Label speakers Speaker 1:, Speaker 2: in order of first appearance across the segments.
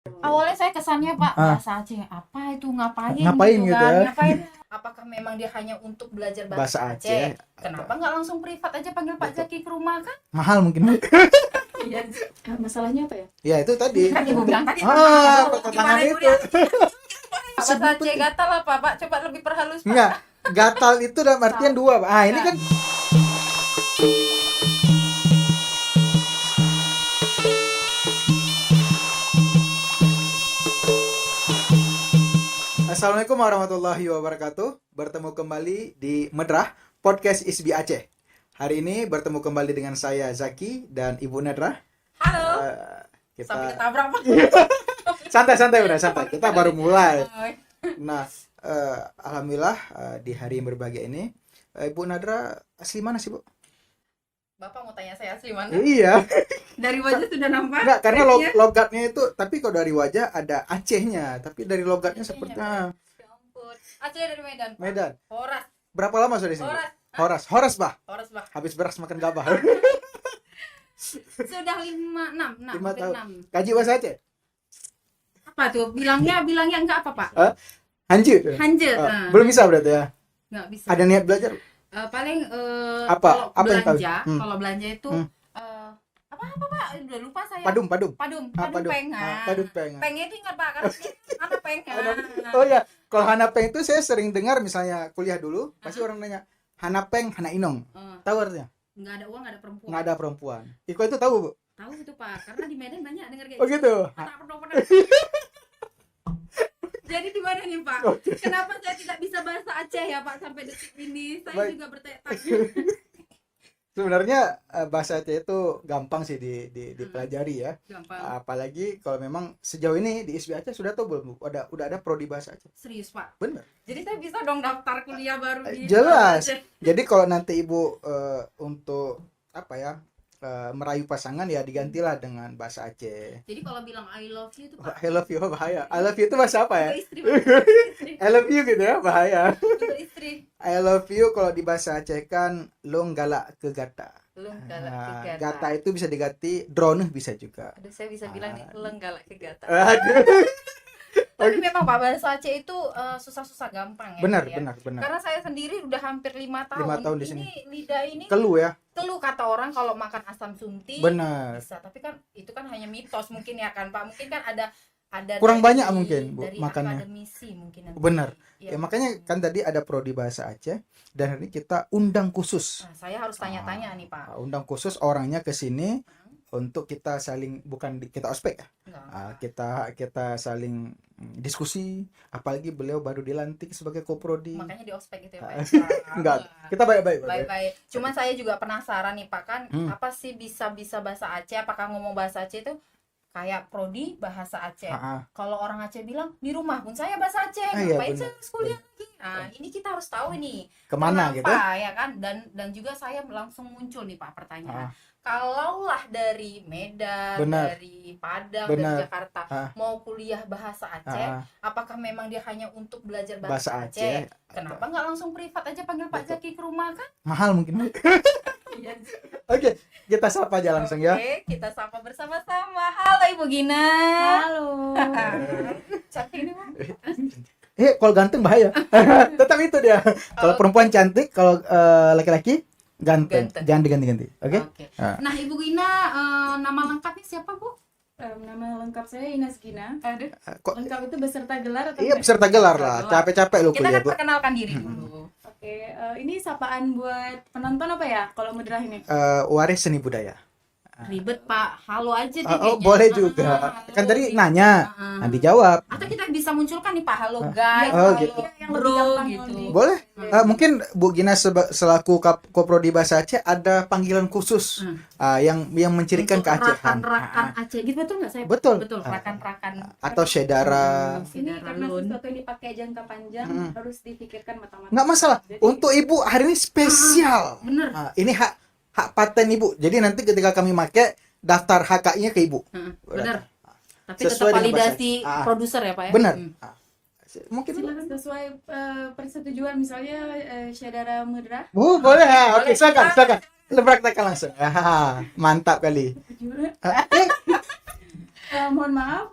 Speaker 1: Awalnya saya kesannya Pak, bahasa Aceh apa itu, ngapain gitu
Speaker 2: gitu
Speaker 1: kan,
Speaker 2: ya.
Speaker 1: ngapain? Apakah memang dia hanya untuk belajar bahasa
Speaker 2: Bahasa
Speaker 1: Aceh?
Speaker 2: Aceh.
Speaker 1: Kenapa nggak langsung privat aja panggil Pak
Speaker 2: Betul.
Speaker 1: Zaki ke rumah kan?
Speaker 2: Mahal mungkin.
Speaker 1: Iya.
Speaker 3: Masalahnya apa ya?
Speaker 2: Ya itu tadi.
Speaker 1: Kan Ibu bilang tadi
Speaker 2: Pertentangan
Speaker 1: gimana Ibu
Speaker 2: itu.
Speaker 1: dia? Bahasa Aceh gatal apa Pak? Coba lebih perhalus Pak.
Speaker 2: Enggak, gatal itu dalam artian dua, Pak. Ah, ini kan Assalamualaikum warahmatullahi wabarakatuh. Bertemu kembali di Medrah Podcast ISBI Aceh. Hari ini bertemu kembali dengan saya Zaki dan Ibu Nedrah.
Speaker 1: Halo.
Speaker 2: Kita
Speaker 1: Sampai ketabrak Pak.
Speaker 2: santai udah santai. Kita baru mulai. Nah, alhamdulillah di hari yang berbahagia ini Ibu Nadra asli mana sih, Bu?
Speaker 1: Bapak mau tanya saya asli mana?
Speaker 2: Iya.
Speaker 1: Dari wajah sudah nampak.
Speaker 2: Enggak, karena
Speaker 1: Iya.
Speaker 2: logatnya itu, tapi kalau dari wajah ada Acehnya, tapi dari logatnya sepertinya
Speaker 1: Ya ampun. Aceh dari Medan. Pak.
Speaker 2: Medan.
Speaker 1: Horas.
Speaker 2: Berapa lama sudah di sini?
Speaker 1: Horas.
Speaker 2: Horas, Bah.
Speaker 1: Horas Pak.
Speaker 2: Habis beras makan gabah.
Speaker 1: Sudah 5
Speaker 2: 5 tahun.
Speaker 1: 6.
Speaker 2: Kaji bahasa Aceh?
Speaker 1: Apa tuh? Bilangnya enggak apa, Pak?
Speaker 2: Hanjut.
Speaker 1: Hanjut.
Speaker 2: Belum bisa berarti ya?
Speaker 1: Enggak bisa.
Speaker 2: Ada niat belajar?
Speaker 1: Paling
Speaker 2: Apa?
Speaker 1: kalau
Speaker 2: Apa yang tahu?
Speaker 1: belanja, kalau belanja itu apa Pak? Udah lupa saya.
Speaker 2: Padum.
Speaker 1: Padum
Speaker 2: Padum.
Speaker 1: pengan.
Speaker 2: Padum pengan.
Speaker 1: Pengnya itu ingat Pak, karena ada pengan.
Speaker 2: Oh ya, kalau Hanapeng itu saya sering dengar misalnya kuliah dulu, pasti orang nanya Hanapeng, Hana Inong. Tahu artinya?
Speaker 1: Enggak ada uang, enggak ada perempuan.
Speaker 2: Nggak ada perempuan. Iko itu tahu, Bu?
Speaker 1: Tahu itu Pak, karena di Medan banyak dengar kayak
Speaker 2: Oh gitu.
Speaker 1: Tak pernah. Jadi di mana nih Pak? Kenapa saya tidak bisa bahasa Aceh ya Pak sampai detik ini? Saya
Speaker 2: Baik.
Speaker 1: juga bertanya-tanya.
Speaker 2: Sebenarnya bahasa Aceh itu gampang sih dipelajari ya.
Speaker 1: Gampang.
Speaker 2: Apalagi kalau memang sejauh ini di ISBI Aceh sudah tahu belum, Bu? Udah ada prodi bahasa Aceh.
Speaker 1: Serius Pak?
Speaker 2: Bener.
Speaker 1: Jadi saya bisa dong daftar kuliah baru di
Speaker 2: Jelas.
Speaker 1: Aceh.
Speaker 2: Jadi kalau nanti Ibu untuk apa ya, merayu pasangan ya digantilah dengan bahasa Aceh.
Speaker 1: Jadi kalau bilang I love you itu
Speaker 2: Oh,
Speaker 1: Pak.
Speaker 2: I love you, bahaya. I love you itu bahasa apa ya?
Speaker 1: Untuk istri, Pak. Untuk istri.
Speaker 2: I love you gitu ya, bahaya.
Speaker 1: Untuk istri.
Speaker 2: I love you kalau di bahasa Aceh kan long galak ke gata.
Speaker 1: Lenggalak
Speaker 2: Nah,
Speaker 1: ke gata.
Speaker 2: gata itu bisa diganti drone bisa juga.
Speaker 1: Aduh saya bisa bilang nih lenggalak ke gata.
Speaker 2: Aduh.
Speaker 1: Tapi memang Pak bahasa Aceh itu susah-susah gampang ya.
Speaker 2: Benar,
Speaker 1: Pak, ya.
Speaker 2: benar.
Speaker 1: Karena saya sendiri udah hampir 5 tahun.
Speaker 2: 5 tahun di sini.
Speaker 1: Ini lidah ini
Speaker 2: Keluh ya.
Speaker 1: keluh kata orang kalau makan asam sunti.
Speaker 2: Benar.
Speaker 1: Bisa, tapi kan itu kan hanya mitos mungkin ya kan Pak. Mungkin kan ada
Speaker 2: Kurang
Speaker 1: dari-
Speaker 2: banyak mungkin, Bu,
Speaker 1: dari
Speaker 2: makannya.
Speaker 1: akademisi mungkin nanti.
Speaker 2: Benar.
Speaker 1: Ya,
Speaker 2: Ya makanya kan tadi ada prodi bahasa Aceh dan hari ini kita undang khusus.
Speaker 1: nah, saya harus tanya-tanya nih Pak.
Speaker 2: Undang khusus orangnya ke sini untuk kita saling, bukan kita ospek ya.
Speaker 1: Enggak.
Speaker 2: Kita saling diskusi, apalagi beliau baru dilantik sebagai koprodi.
Speaker 1: Makanya di ospek gitu ya Pak.
Speaker 2: Enggak, kita baik-baik.
Speaker 1: Baik-baik. Cuman saya juga penasaran nih Pak, kan apa sih bisa bahasa Aceh? Apakah ngomong bahasa Aceh itu kayak prodi bahasa Aceh? Kalau orang Aceh bilang di rumah pun saya bahasa Aceh,
Speaker 2: Iya,
Speaker 1: ngapain
Speaker 2: benar.
Speaker 1: saya harus kuliah lagi? Nah, ini kita harus tahu ini
Speaker 2: Kemana
Speaker 1: kenapa,
Speaker 2: gitu?
Speaker 1: ya kan? Dan juga saya langsung muncul nih Pak pertanyaan. Kalaulah dari Medan,
Speaker 2: Benar.
Speaker 1: dari Padang,
Speaker 2: Benar.
Speaker 1: dari Jakarta mau kuliah bahasa Aceh, apakah memang dia hanya untuk belajar bahasa
Speaker 2: Bahasa
Speaker 1: Aceh?
Speaker 2: Aceh.
Speaker 1: Kenapa nggak langsung privat aja panggil Pak
Speaker 2: Betul.
Speaker 1: Zaki ke rumah kan?
Speaker 2: Mahal mungkin.
Speaker 1: Iya.
Speaker 2: Oke, kita sapa aja langsung ya.
Speaker 1: Oke, kita sapa bersama-sama. Halo Ibu Gina.
Speaker 3: Halo.
Speaker 1: Cantik nih, Bang.
Speaker 2: Kalau ganteng bahaya. Tetap itu dia. Kalau perempuan cantik, kalau laki-laki ganteng.
Speaker 1: Ganteng.
Speaker 2: Jangan diganti-ganti. Oke?
Speaker 1: Oke. Nah, Ibu Gina nama lengkapnya siapa, Bu?
Speaker 3: Nama lengkap saya Ines Gina.
Speaker 1: Aduh.
Speaker 2: Kok
Speaker 3: Lengkap itu beserta gelar atau
Speaker 2: iya
Speaker 3: enggak?
Speaker 2: peserta gelar lah. Capek-capek lu
Speaker 1: Kita
Speaker 2: kuliah,
Speaker 1: kan
Speaker 2: Bu.
Speaker 1: perkenalkan diri dulu.
Speaker 3: Oke, ini sapaan buat penonton apa ya kalau Medrah ini?
Speaker 2: Waris seni budaya.
Speaker 1: Ribet, Pak. Halo aja deh
Speaker 2: Oh,
Speaker 1: kayaknya.
Speaker 2: boleh juga.
Speaker 1: Halo,
Speaker 2: Kan tadi
Speaker 1: gitu.
Speaker 2: nanya,
Speaker 1: Ah.
Speaker 2: nah dijawab.
Speaker 1: Atau kita bisa munculkan nih Pak, halo guys,
Speaker 2: Oh,
Speaker 1: halo
Speaker 2: gitu.
Speaker 3: Yang lebih
Speaker 1: bro
Speaker 3: gampang
Speaker 1: gitu.
Speaker 3: nanti.
Speaker 2: Boleh. Mungkin Bu Gina selaku koprodi bahasa Aceh ada panggilan khusus yang mencirikan
Speaker 1: Untuk
Speaker 2: keacehan.
Speaker 1: rakan-rakan Aceh gitu betul nggak saya?
Speaker 2: Betul.
Speaker 1: Betul, rakan-rakan.
Speaker 2: Atau saudara.
Speaker 3: Ini karena
Speaker 1: Darulun.
Speaker 3: sesuatu yang dipakai jangka panjang harus dipikirkan matang-matang.
Speaker 2: Nggak masalah.
Speaker 3: Jadi,
Speaker 2: Untuk Ibu hari ini spesial.
Speaker 1: Bener.
Speaker 2: Ini hak paten Ibu. Jadi nanti ketika kami pakai daftar HK-nya ke Ibu.
Speaker 1: Bener. Tapi
Speaker 2: Sesuai
Speaker 1: tetap
Speaker 2: dengan bahasa
Speaker 1: validasi
Speaker 2: Aceh.
Speaker 1: produser ya Pak ya?
Speaker 2: Benar. Mungkin
Speaker 3: silakan sesuai persetujuan misalnya saudara Medrah.
Speaker 2: boleh ya. Oke,
Speaker 1: Boleh.
Speaker 2: silakan. Lu praktekkan langsung. Mantap kali.
Speaker 3: Mohon maaf,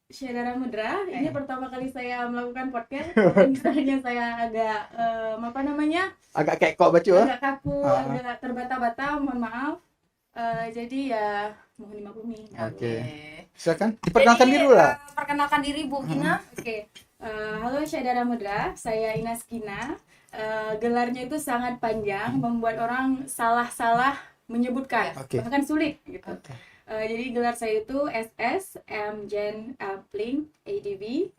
Speaker 3: Syedara Mudra, ini pertama kali saya melakukan podcast. Misalnya saya agak apa namanya?
Speaker 2: Agak kayak kok baca.
Speaker 3: Agak kaku, agak terbata-bata, mohon maaf. Jadi ya mohon dimaklumi.
Speaker 2: Oke. Silakan diperkenalkan diri dulu lah.
Speaker 1: Perkenalkan diri Bu Gina.
Speaker 3: Oke. Halo Syedara Mudra, saya Ines Gina. Gelarnya itu sangat panjang, membuat orang salah-salah menyebutkan, bahkan sulit gitu. Jadi gelar saya itu SS, M, Gen, Pling, ADV.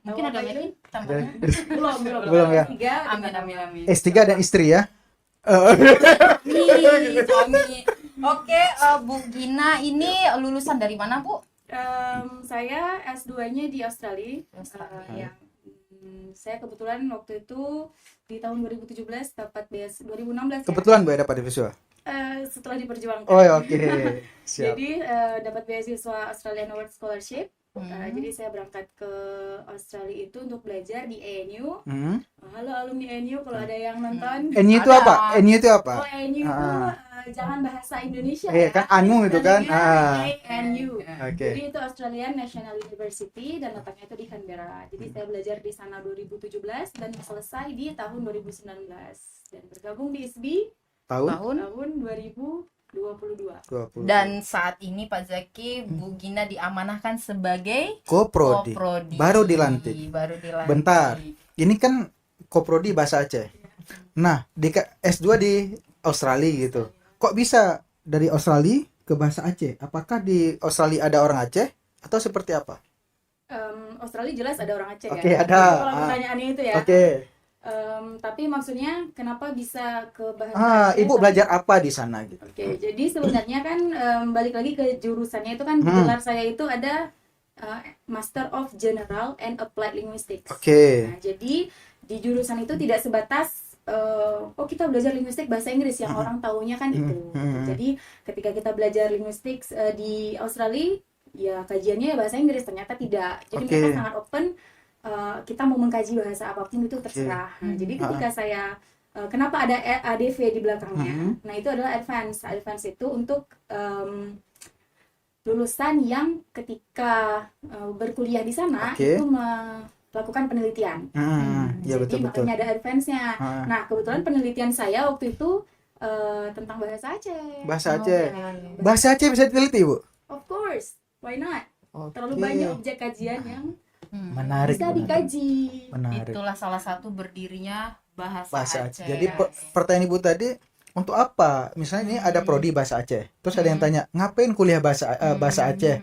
Speaker 1: Mungkin ada lagi tambahnya?
Speaker 3: Belum
Speaker 2: ya.
Speaker 1: Amin.
Speaker 2: S3 dan istri ya.
Speaker 1: Suami. Oke, Bu Gina ini lulusan dari mana, Bu?
Speaker 3: Saya S2-nya di Australia. Yang saya kebetulan waktu itu di tahun 2017 dapat beasiswa 2016
Speaker 2: kebetulan Bu dapat beasiswa.
Speaker 3: Setelah diperjuangkan.
Speaker 2: Oh ya, oke. Siap.
Speaker 3: Jadi dapat beasiswa Australian Award Scholarship. Jadi saya berangkat ke Australia itu untuk belajar di ANU. Halo alumni ANU kalau ada yang nonton.
Speaker 2: ANU itu apa? ANU itu apa?
Speaker 3: Oh, ANU itu jangan bahasa Indonesia
Speaker 2: ya. Kan anu itu kan.
Speaker 3: ANU.
Speaker 2: Okay.
Speaker 3: Jadi itu Australian National University dan letaknya itu di Canberra. Jadi saya belajar di sana 2017 dan selesai di tahun 2019 dan bergabung di ISBI tahun 2022.
Speaker 1: Dan saat ini Pak Zaki, Bu Gina diamanahkan sebagai
Speaker 2: Koprodi. Baru dilantik. Bentar. Ini kan Koprodi bahasa Aceh. Nah, di S2 di Australia gitu. Kok bisa dari Australia ke bahasa Aceh? Apakah di Australia ada orang Aceh atau seperti apa?
Speaker 3: Australia jelas ada orang Aceh
Speaker 2: Oke,
Speaker 3: kan?
Speaker 2: ada.
Speaker 3: Kalau pertanyaannya itu ya.
Speaker 2: Oke.
Speaker 3: Tapi maksudnya kenapa bisa ke bahasa Aceh?
Speaker 2: Ibu belajar apa di sana gitu?
Speaker 3: Oke, jadi sebenarnya kan balik lagi ke jurusannya itu kan gelar saya itu ada Master of General and Applied Linguistics.
Speaker 2: Oke.
Speaker 3: Nah, jadi di jurusan itu tidak sebatas kita belajar linguistik bahasa Inggris yang orang taunya kan itu. Jadi ketika kita belajar linguistik di Australia ya kajiannya bahasa Inggris, ternyata tidak. Jadi mereka sangat open, kita mau mengkaji bahasa apapun itu terserah. Nah, jadi ketika saya kenapa ada ADV di belakangnya? Nah, itu adalah advance. Advance itu untuk lulusan yang ketika berkuliah di sana itu melakukan penelitian.
Speaker 2: Ya,
Speaker 3: jadi
Speaker 2: betul.
Speaker 3: makanya ada advance-nya. Nah, kebetulan penelitian saya waktu itu tentang bahasa Aceh.
Speaker 2: Bahasa Aceh. Bahasa Aceh bisa diteliti, Bu?
Speaker 3: Of course. Why not? Terlalu banyak objek kajian yang
Speaker 2: menarik,
Speaker 3: bisa dikaji.
Speaker 2: Menarik.
Speaker 1: Itulah salah satu berdirinya bahasa Aceh.
Speaker 2: Jadi pertanyaan Ibu tadi, untuk apa? Misalnya ini ada prodi bahasa Aceh. Terus ada yang tanya, ngapain kuliah bahasa Aceh?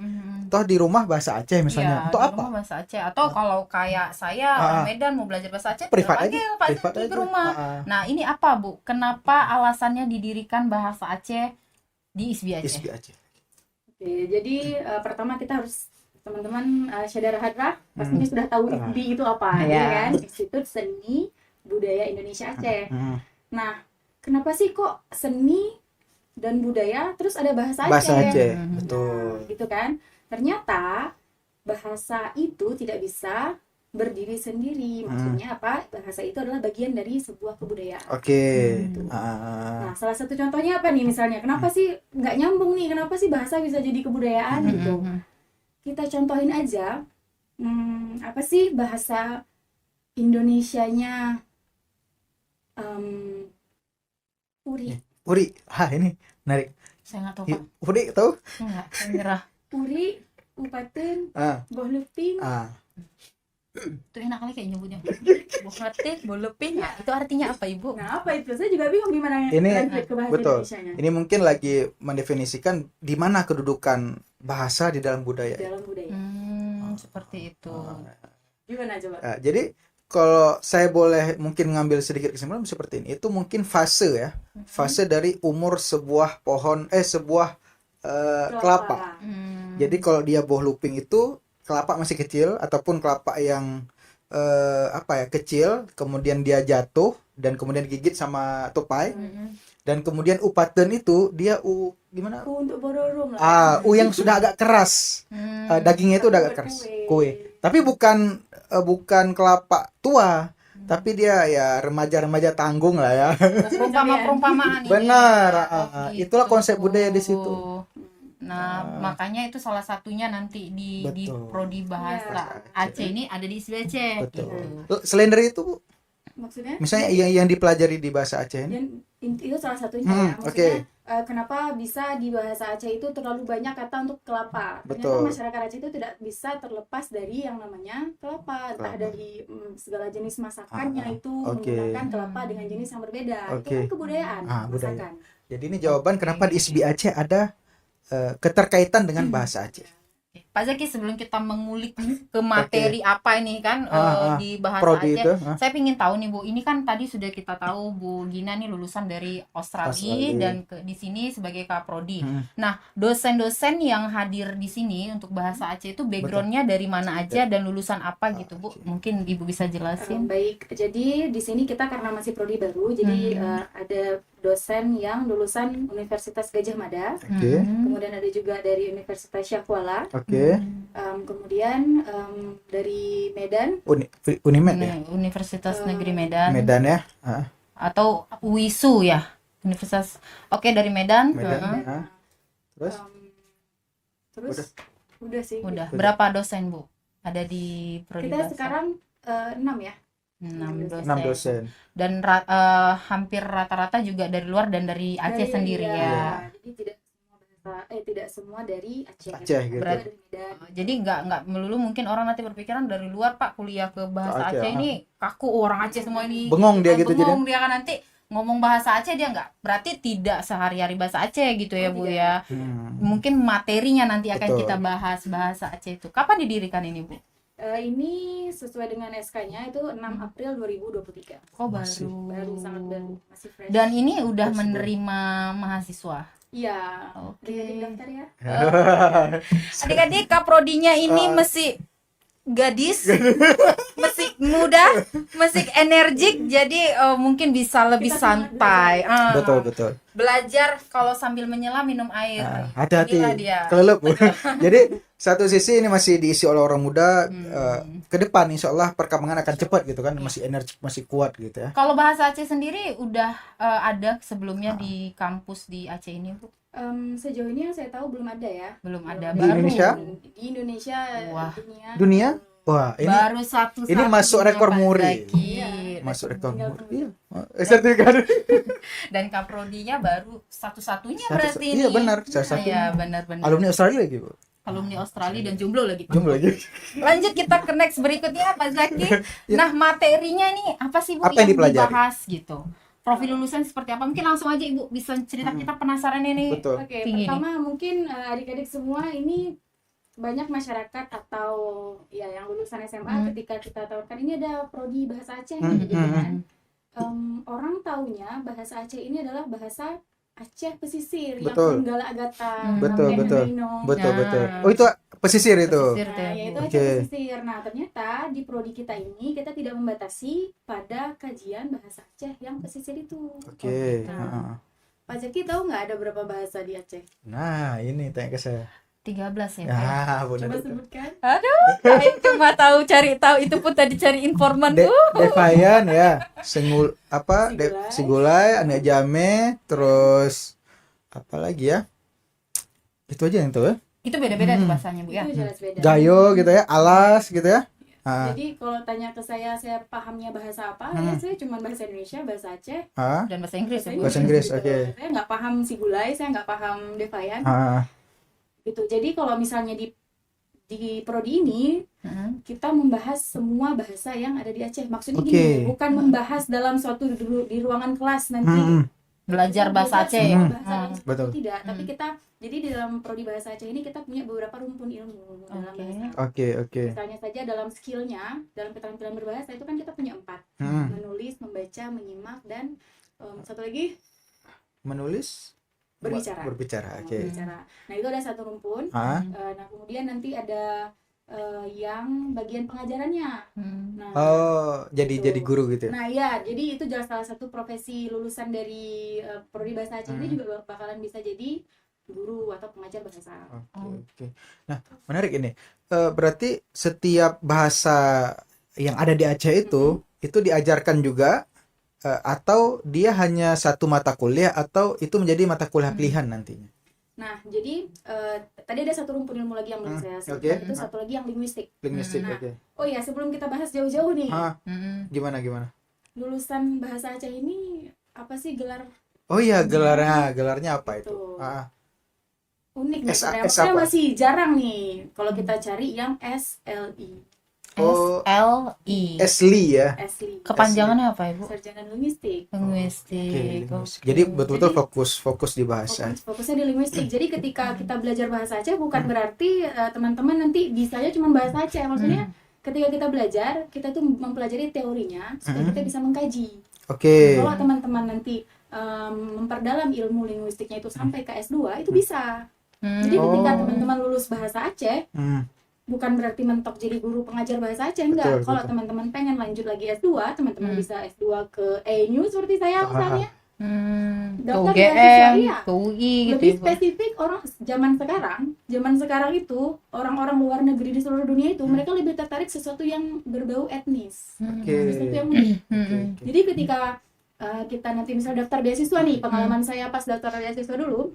Speaker 2: Toh di rumah bahasa Aceh misalnya. Untuk apa?
Speaker 1: Bahasa Aceh. Atau kalau kayak saya orang Medan mau belajar bahasa Aceh,
Speaker 2: privat aja
Speaker 1: ke rumah. Nah, ini apa, Bu? Kenapa alasannya didirikan bahasa Aceh di ISBI Aceh?
Speaker 2: ISBI Aceh.
Speaker 3: Oke, jadi pertama kita harus teman-teman Syedara Hadra pastinya sudah tahu ISBI itu apa, ya kan? Institut Seni Budaya Indonesia Aceh. Nah, kenapa sih kok seni dan budaya terus ada bahasa Aceh?
Speaker 2: Bahasa Aceh, betul.
Speaker 3: Gitu kan? Ternyata bahasa itu tidak bisa berdiri sendiri. Maksudnya apa? Bahasa itu adalah bagian dari sebuah kebudayaan. Nah, salah satu contohnya apa nih misalnya? Kenapa sih nggak nyambung nih? Kenapa sih bahasa bisa jadi kebudayaan gitu? Kita contohin aja. Apa sih bahasa Indonesianya? Uri.
Speaker 2: Ini menarik.
Speaker 1: Saya nggak tahu, Pak.
Speaker 2: Uri tahu?
Speaker 1: Enggak, saya nyerah.
Speaker 3: Uri, Upaten, Bohluping.
Speaker 1: Itu enak kali kayak nyebutnya. Bohluping, Bohluping. Nah, itu artinya apa, Ibu?
Speaker 3: Nah, apa itu? Saya juga bingung gimana
Speaker 2: ini.
Speaker 3: ke bahasa
Speaker 2: Betul.
Speaker 3: Indonesianya.
Speaker 2: Ini mungkin lagi mendefinisikan di mana kedudukan bahasa di dalam budaya.
Speaker 3: Dalam budaya.
Speaker 1: Seperti itu.
Speaker 3: Gimana coba?
Speaker 2: Jadi kalau saya boleh mungkin ngambil sedikit kesimpulan seperti ini, itu mungkin fase ya, fase dari umur sebuah pohon, sebuah kelapa. Jadi kalau dia bohluping itu kelapa masih kecil ataupun kelapa yang kecil, kemudian dia jatuh dan kemudian digigit sama tupai. Dan kemudian upaten itu dia gimana?
Speaker 3: Untuk bororom lah.
Speaker 2: Yang sudah agak keras. Dagingnya itu udah agak keras. Kue. Tapi bukan kelapa tua, tapi dia ya remaja-remaja tanggung lah ya.
Speaker 1: Perumpamaan ini.
Speaker 2: Benar. Itulah konsep budaya di situ.
Speaker 1: Nah, makanya itu salah satunya nanti di
Speaker 2: Betul.
Speaker 1: prodi bahasa
Speaker 2: Bahasa
Speaker 1: Aceh ini ada di ISB Aceh.
Speaker 2: Betul.
Speaker 1: Gitu.
Speaker 2: Selain dari itu, Bu,
Speaker 3: Maksudnya
Speaker 2: misalnya yang dipelajari di bahasa Aceh ini?
Speaker 3: dan itu salah satunya ya. Maksudnya
Speaker 2: Oke.
Speaker 3: kenapa bisa di bahasa Aceh itu terlalu banyak kata untuk kelapa? Ternyata
Speaker 2: Betul.
Speaker 3: masyarakat Aceh itu tidak bisa terlepas dari yang namanya kelapa, entah
Speaker 2: Kelapa.
Speaker 3: dari segala jenis masakannya itu
Speaker 2: Oke.
Speaker 3: menggunakan kelapa dengan jenis yang berbeda. Itu
Speaker 2: Oke.
Speaker 3: kan kebudayaan
Speaker 2: Budaya.
Speaker 3: masakan.
Speaker 2: Jadi ini jawaban kenapa di ISB Aceh ada keterkaitan dengan bahasa Aceh.
Speaker 1: Pak Zaki, sebelum kita mengulik nih ke materi apa ini kan di bahasa
Speaker 2: Prodi
Speaker 1: Aceh,
Speaker 2: itu,
Speaker 1: saya ingin tahu nih Bu, ini kan tadi sudah kita tahu Bu Gina nih lulusan dari Australia dan di sini sebagai Kaprodi. Nah, dosen-dosen yang hadir di sini untuk bahasa Aceh itu backgroundnya dari mana aja dan lulusan apa gitu Bu? Mungkin Ibu bisa jelasin.
Speaker 3: Baik, jadi di sini kita karena masih prodi baru, jadi ada dosen yang lulusan Universitas Gadjah Mada, kemudian ada juga dari Universitas Syah Kuala, kemudian dari Medan,
Speaker 2: Unimed ya?
Speaker 1: Universitas Negeri Medan.
Speaker 2: Medan ya?
Speaker 1: Atau UISU ya? Universitas. Oke, dari Medan.
Speaker 3: Terus udah sih.
Speaker 1: Udah. Berapa dosen Bu? Ada di prodi
Speaker 3: Kita
Speaker 1: bahasa?
Speaker 3: sekarang 6 ya.
Speaker 1: 6
Speaker 2: dosen.
Speaker 1: Dan hampir rata-rata juga dari luar dan dari Aceh sendiri ya.
Speaker 3: Jadi tidak semua dari Aceh.
Speaker 2: Gitu.
Speaker 1: Berarti, jadi nggak melulu mungkin orang nanti berpikiran dari luar Pak kuliah ke bahasa Aceh ini kaku, orang Aceh semua ini.
Speaker 2: Bengong dia gitu.
Speaker 1: Bengong dia kan nanti ngomong bahasa Aceh dia nggak, berarti tidak sehari-hari bahasa Aceh gitu ya Bu ya. Mungkin materinya nanti akan kita bahas bahasa Aceh itu. Kapan didirikan ini Bu?
Speaker 3: Ini sesuai dengan SK-nya itu 6 April 2023.
Speaker 1: Oh,
Speaker 3: baru sangat baru, masih fresh.
Speaker 1: Dan ini udah menerima mahasiswa.
Speaker 3: Iya.
Speaker 1: Oke.
Speaker 3: Adik-adik daftar ya.
Speaker 1: Adik-adik Kaprodinya ini masih gadis, masih muda, masih energik, jadi mungkin bisa lebih
Speaker 3: Kita
Speaker 1: santai.
Speaker 2: Betul.
Speaker 1: Belajar kalau sambil menyelam minum air.
Speaker 2: Hati-hati,
Speaker 1: Inilah dia.
Speaker 2: kelelep. Jadi satu sisi ini masih diisi oleh orang muda. Ke depan insya Allah perkembangan akan cepat gitu kan, masih energik, masih kuat gitu ya.
Speaker 1: Kalau bahasa Aceh sendiri udah ada sebelumnya di kampus di Aceh ini Bu?
Speaker 3: Sejauh ini yang saya tahu belum ada ya.
Speaker 1: Belum ada.
Speaker 2: Di
Speaker 1: Baru.
Speaker 2: Indonesia?
Speaker 3: Di Indonesia.
Speaker 1: Wah.
Speaker 2: Dunia? Wah, ini
Speaker 1: baru satu.
Speaker 2: ini masuk rekor muri.
Speaker 3: Iya,
Speaker 2: Masuk rekor muri.
Speaker 3: Iya.
Speaker 2: Sertifikat.
Speaker 1: Dan Kaprodinya baru satu-satunya berarti ini.
Speaker 2: Iya benar, salah satu.
Speaker 1: Iya, benar-benar.
Speaker 2: Alumni Australia lagi, Bu.
Speaker 1: Alumni Australia dan jomblo lagi Pak.
Speaker 2: Jomblo lagi.
Speaker 1: Lanjut kita ke next berikutnya Pak Zaki. Nah, materinya nih apa sih Bu
Speaker 2: Apa yang dipelajari?
Speaker 1: dibahas gitu? Profil lulusan seperti apa? Mungkin langsung aja Ibu bisa cerita, kita penasaran ini.
Speaker 2: Betul.
Speaker 3: Oke, pertama mungkin adik-adik semua ini banyak masyarakat atau ya yang lulusan SMA ketika kita tawarkan ini ada prodi bahasa Aceh gitu kan. Orang taunya bahasa Aceh ini adalah bahasa Aceh pesisir yang Nenggala Agata,
Speaker 2: betul. Oh itu pesisir itu.
Speaker 3: Yaitu Aceh pesisir. Nah ternyata di prodi kita ini kita tidak membatasi pada kajian bahasa Aceh yang pesisir itu. Pak Zaki tahu nggak ada berapa bahasa di Aceh?
Speaker 2: Nah ini tanya ke saya.
Speaker 1: 13 ya
Speaker 2: Pak.
Speaker 3: Coba sebutkan.
Speaker 1: Aduh, saya cuma cari tahu itu pun tadi cari informan tuh.
Speaker 2: Devayan ya, Sigulai, Anak Jame, terus apa lagi ya? Itu aja yang tahu ya.
Speaker 1: Itu beda-beda tuh bahasanya Bu ya.
Speaker 3: Itu jelas beda.
Speaker 2: Gayo gitu ya, alas gitu ya.
Speaker 3: Jadi kalau tanya ke saya pahamnya bahasa apa? Ya saya cuma bahasa Indonesia, bahasa Aceh,
Speaker 1: dan bahasa Inggris ya Bu.
Speaker 2: Bahasa Inggris,
Speaker 3: gitu.
Speaker 2: oke.
Speaker 3: Saya nggak paham Sigulai, saya nggak paham Devayan. Gitu. Jadi kalau misalnya di prodi ini kita membahas semua bahasa yang ada di Aceh. Maksudnya gini, bukan membahas dalam suatu di ruangan kelas nanti
Speaker 1: belajar bahasa Aceh.
Speaker 2: Betul.
Speaker 3: Tidak, tapi kita jadi di dalam prodi bahasa Aceh ini kita punya beberapa rumpun ilmu dalam bahasa.
Speaker 2: Oke.
Speaker 3: Misalnya saja dalam skillnya, dalam keterampilan berbahasa itu kan kita punya 4. Menulis, membaca, menyimak, dan satu lagi
Speaker 2: menulis,
Speaker 3: berbicara.
Speaker 2: Oke.
Speaker 3: Berbicara. Nah itu ada satu rumpun. Nah kemudian nanti ada yang bagian pengajarannya. Nah,
Speaker 2: jadi guru gitu.
Speaker 3: Nah ya, jadi itu jelas salah satu profesi lulusan dari prodi bahasa Aceh ini juga bakalan bisa jadi guru atau pengajar bahasa.
Speaker 2: Oke. Nah menarik ini. Berarti setiap bahasa yang ada di Aceh itu diajarkan juga. Atau dia hanya satu mata kuliah atau itu menjadi mata kuliah pilihan nantinya?
Speaker 3: Nah, jadi tadi ada satu rumpun ilmu lagi yang belum saya sebutkan, itu satu lagi yang linguistik.
Speaker 2: Linguistik,
Speaker 3: Nah,
Speaker 2: oke.
Speaker 3: oh ya, sebelum kita bahas jauh-jauh nih,
Speaker 2: Gimana?
Speaker 3: lulusan bahasa Aceh ini apa sih gelar?
Speaker 2: Oh iya, gelarnya apa itu?
Speaker 3: Gitu.
Speaker 2: Ah,
Speaker 3: Unik nih,
Speaker 2: S
Speaker 3: maksudnya
Speaker 2: apa?
Speaker 3: masih jarang nih kalau kita cari yang SLI.
Speaker 2: Oh,
Speaker 1: SLI.
Speaker 2: Esli ya.
Speaker 3: SLI.
Speaker 1: Kepanjangannya apa, Ibu?
Speaker 3: Sarjana Linguistik.
Speaker 1: Linguistik.
Speaker 2: Linguistik. Jadi betul-betul fokus di bahasa.
Speaker 3: Fokusnya di linguistik. Jadi ketika kita belajar bahasa Aceh bukan berarti teman-teman nanti bisanya cuma bahasa Aceh. Maksudnya ketika kita belajar, kita tuh mempelajari teorinya supaya kita bisa mengkaji.
Speaker 2: Oke.
Speaker 3: Kalau teman-teman nanti memperdalam ilmu linguistiknya itu sampai ke S2 itu bisa. Jadi ketika teman-teman lulus bahasa Aceh, bukan berarti mentok jadi guru pengajar bahasa Aceh, enggak. Kalau teman-teman pengen lanjut lagi S2, teman-teman bisa S2 ke ENU seperti saya misalnya.
Speaker 1: Ke UGM, ke UI gitu.
Speaker 3: Lebih spesifik orang zaman sekarang itu orang-orang luar negeri di seluruh dunia itu mereka lebih tertarik sesuatu yang berbau etnis, sesuatu yang unik. Jadi ketika kita nanti misal daftar beasiswa nih, pengalaman saya pas daftar beasiswa dulu,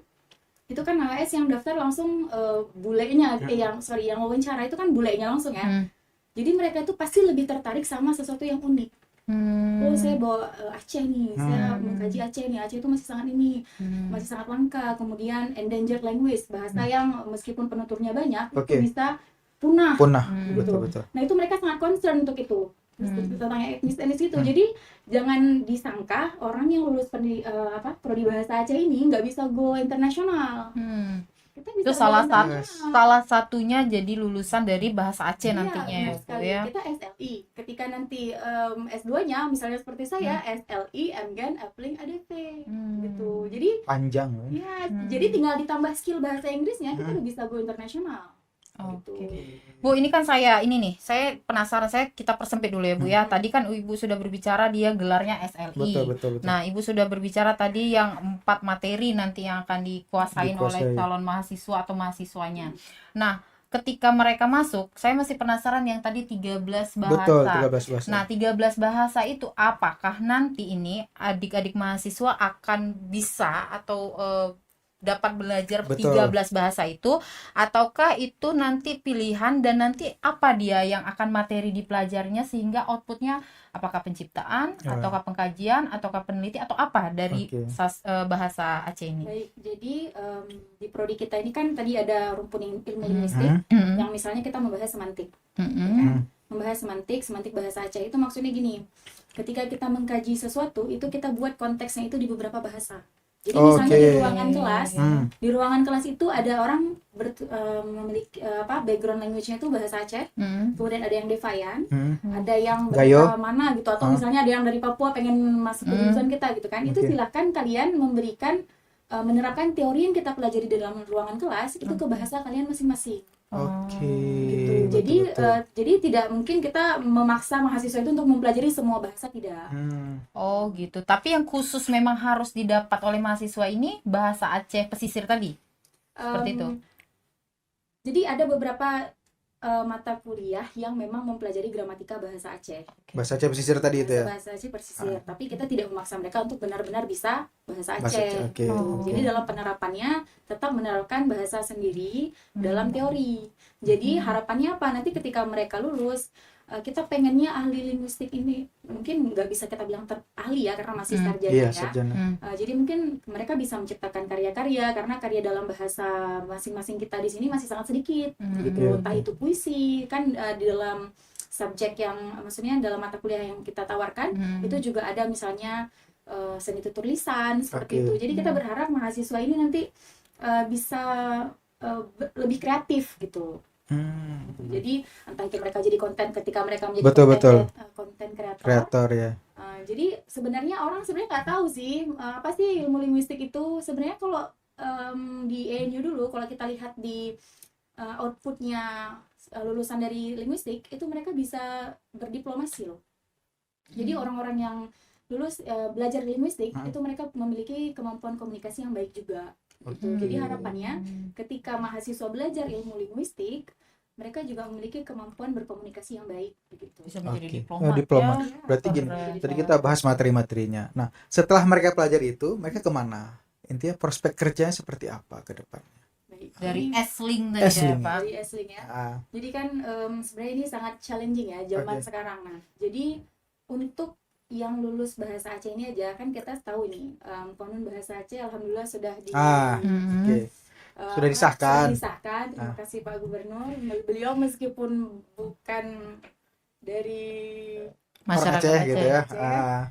Speaker 3: itu kan AS yang daftar langsung bulenya, yang wawancara itu kan bulenya langsung ya. Jadi mereka itu pasti lebih tertarik sama sesuatu yang unik. Oh, saya bawa Aceh nih, saya mengkaji Aceh nih. Aceh itu masih sangat masih sangat langka. Kemudian endangered language, bahasa yang meskipun penuturnya banyak itu bisa punah. Gitu.
Speaker 2: Betul.
Speaker 3: Nah, itu mereka sangat concern untuk itu. Tentang etnis itu. Jadi jangan disangka orang yang lulus prodi bahasa Aceh ini nggak bisa go internasional. Kita bisa
Speaker 1: itu salah satunya jadi lulusan dari bahasa Aceh nantinya
Speaker 3: ya. Kita SLI. Ketika nanti S2-nya misalnya seperti saya SLI Mgen Appling ADV gitu. Jadi
Speaker 2: panjang
Speaker 3: ya. Jadi tinggal ditambah skill bahasa Inggrisnya kita udah bisa go internasional.
Speaker 1: Oke. Bu, ini kan saya penasaran, kita persempit dulu ya Bu ya. Tadi kan Ibu sudah berbicara dia gelarnya SLI.
Speaker 2: Betul.
Speaker 1: Nah, Ibu sudah berbicara tadi yang 4 materi nanti yang akan dikuasain oleh calon mahasiswa atau mahasiswanya. Nah, ketika mereka masuk, saya masih penasaran yang tadi 13 bahasa.
Speaker 2: Betul, 13 bahasa.
Speaker 1: Nah, 13 bahasa itu apakah nanti ini adik-adik mahasiswa akan bisa atau dapat belajar 13 bahasa itu, ataukah itu nanti pilihan dan nanti apa dia yang akan materi dipelajarinya sehingga outputnya apakah penciptaan ataukah pengkajian ataukah peneliti atau apa dari bahasa Aceh ini.
Speaker 3: Baik, jadi di prodi kita ini kan tadi ada rumpun ilmu linguistik yang misalnya kita membahas semantik. Membahas semantik bahasa Aceh itu maksudnya gini, ketika kita mengkaji sesuatu itu kita buat konteksnya itu di beberapa bahasa. Jadi misalnya di ruangan kelas itu ada orang memiliki background language-nya itu bahasa Aceh, kemudian ada yang Devayan, ada yang bahasa mana gitu, atau misalnya ada yang dari Papua pengen masuk ke jurusan kita gitu kan. Itu silakan kalian menerapkan teori yang kita pelajari di dalam ruangan kelas itu ke bahasa kalian masing-masing. Gitu. Jadi tidak mungkin kita memaksa mahasiswa itu untuk mempelajari semua bahasa, tidak.
Speaker 1: Oh gitu. Tapi yang khusus memang harus didapat oleh mahasiswa ini bahasa Aceh pesisir tadi. Seperti itu.
Speaker 3: Jadi ada beberapa mata kuliah yang memang mempelajari gramatika bahasa Aceh.
Speaker 2: Bahasa Aceh pesisir tadi itu ya.
Speaker 3: Bahasa Aceh pesisir, tapi kita tidak memaksa mereka untuk benar-benar bisa bahasa Aceh. Jadi dalam penerapannya tetap menerapkan bahasa sendiri dalam teori. Jadi harapannya apa? Nanti ketika mereka lulus, kita pengennya ahli linguistik ini mungkin nggak bisa kita bilang ahli ya karena masih sarjana jadi mungkin mereka bisa menciptakan karya-karya karena karya dalam bahasa masing-masing kita di sini masih sangat sedikit gitu. Entah itu puisi kan di dalam subjek yang maksudnya dalam mata kuliah yang kita tawarkan itu juga ada misalnya seni tutur lisan seperti itu. Jadi kita berharap mahasiswa ini nanti bisa lebih kreatif gitu. Jadi entah itu mereka jadi konten ketika mereka menjadi konten kreator ya. Jadi sebenarnya orang nggak tahu sih apa sih ilmu linguistik itu. Sebenarnya kalau di ENU dulu kalau kita lihat di outputnya lulusan dari linguistik itu mereka bisa berdiplomasi loh. Jadi orang-orang yang lulus belajar linguistik itu mereka memiliki kemampuan komunikasi yang baik juga. Gitu. Jadi harapannya ketika mahasiswa belajar ilmu linguistik, mereka juga memiliki kemampuan berkomunikasi yang baik begitu.
Speaker 1: Bisa menjadi
Speaker 2: diplomat. Berarti gini, tadi kita bahas materi-materinya. Nah, setelah mereka pelajari itu, mereka kemana? Intinya prospek kerjanya seperti apa ke depannya?
Speaker 1: dari S-Link tadi ya
Speaker 2: S-Link.
Speaker 1: Pak.
Speaker 3: Dari S-Link ya.
Speaker 2: Ah,
Speaker 3: Jadi kan sebenarnya ini sangat challenging ya zaman
Speaker 2: Oke.
Speaker 3: sekarang. Nah, jadi untuk yang lulus bahasa Aceh ini aja kan kita tahu nih konon bahasa Aceh alhamdulillah sudah di
Speaker 2: oke. Sudah disahkan.
Speaker 3: Sudah disahkan. Terima kasih Pak Gubernur. Beliau meskipun bukan dari
Speaker 2: Orang
Speaker 1: Masyarakat
Speaker 2: Aceh
Speaker 1: Aceh.
Speaker 2: gitu ya.
Speaker 3: Aceh.
Speaker 2: Ah,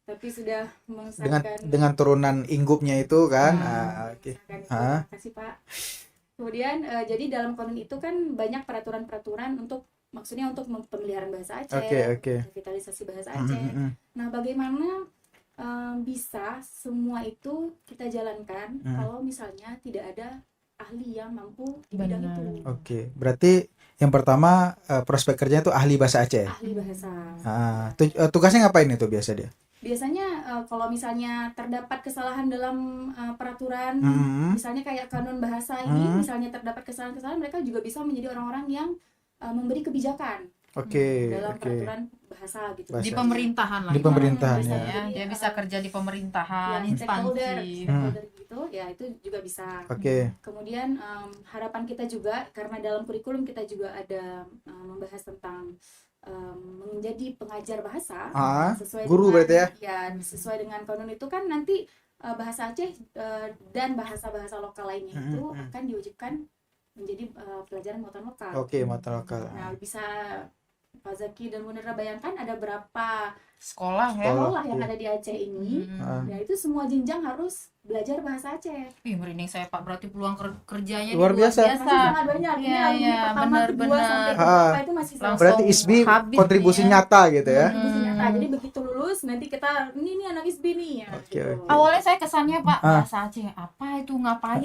Speaker 3: tapi sudah
Speaker 2: dengan
Speaker 3: mengesahkan
Speaker 2: dengan turunan inggupnya itu kan. Oke.
Speaker 3: mengesahkan itu.
Speaker 2: Ah.
Speaker 3: Terima kasih Pak. Kemudian jadi dalam konon itu kan banyak peraturan-peraturan untuk maksudnya untuk pemeliharaan bahasa Aceh,
Speaker 2: Oke.
Speaker 3: revitalisasi bahasa
Speaker 2: Mm,
Speaker 3: Aceh.
Speaker 2: mm, mm.
Speaker 3: Nah, bagaimana bisa semua itu kita jalankan kalau misalnya tidak ada ahli yang mampu di bidang
Speaker 1: Benar.
Speaker 3: itu,
Speaker 2: Oke. Berarti yang pertama prospek kerjanya itu ahli bahasa Aceh.
Speaker 3: ahli bahasa.
Speaker 2: Tugasnya ngapain itu biasa dia?
Speaker 3: Biasanya kalau misalnya terdapat kesalahan dalam peraturan, misalnya kayak kanon bahasa ini, misalnya terdapat kesalahan-kesalahan, mereka juga bisa menjadi orang-orang yang memberi kebijakan
Speaker 2: Oke.
Speaker 3: dalam
Speaker 2: Oke.
Speaker 3: peraturan bahasa gitu.
Speaker 2: Bahasa.
Speaker 1: Di pemerintahan lah.
Speaker 2: Di pemerintahan,
Speaker 1: Bisa
Speaker 2: ya.
Speaker 1: ya. Dia bisa kerja di pemerintahan,
Speaker 3: Ya, stakeholder
Speaker 1: instansi.
Speaker 3: gitu, ya itu juga bisa.
Speaker 2: Oke.
Speaker 3: Kemudian harapan kita juga karena dalam kurikulum kita juga ada membahas tentang menjadi pengajar bahasa sesuai
Speaker 2: guru
Speaker 3: dengan,
Speaker 2: berarti ya?
Speaker 3: Ya, sesuai dengan konon itu kan nanti bahasa Aceh dan bahasa-bahasa lokal lainnya itu akan diwajibkan menjadi pelajaran muatan lokal.
Speaker 2: Oke, mata lokal.
Speaker 3: Nah, bisa Pak Zaki dan Bu Nera bayangkan ada berapa
Speaker 1: Sekolah ya.
Speaker 2: Sekolah.
Speaker 3: sekolah yang ada di Aceh ini. Ya itu semua jenjang harus belajar bahasa Aceh.
Speaker 1: Ih, merinding saya Pak, berarti peluang kerjanya
Speaker 2: Luar
Speaker 1: ini
Speaker 2: biasa.
Speaker 3: Masih sangat banyak. Ini
Speaker 1: Iya,
Speaker 3: alumni
Speaker 1: iya,
Speaker 3: pertama, kedua
Speaker 1: benar-benar.
Speaker 3: sampai berapa itu masih
Speaker 1: Langsung
Speaker 2: Berarti ISBI
Speaker 1: habis
Speaker 2: kontribusi
Speaker 1: nih ya.
Speaker 2: nyata gitu ya.
Speaker 3: kontribusi nyata. Jadi begitu lulus nanti kita ini anak ISBI nih ya.
Speaker 2: Oke,
Speaker 3: gitu.
Speaker 2: oke.
Speaker 1: Awalnya saya kesannya Pak, bahasa Aceh apa itu,
Speaker 2: Ngapain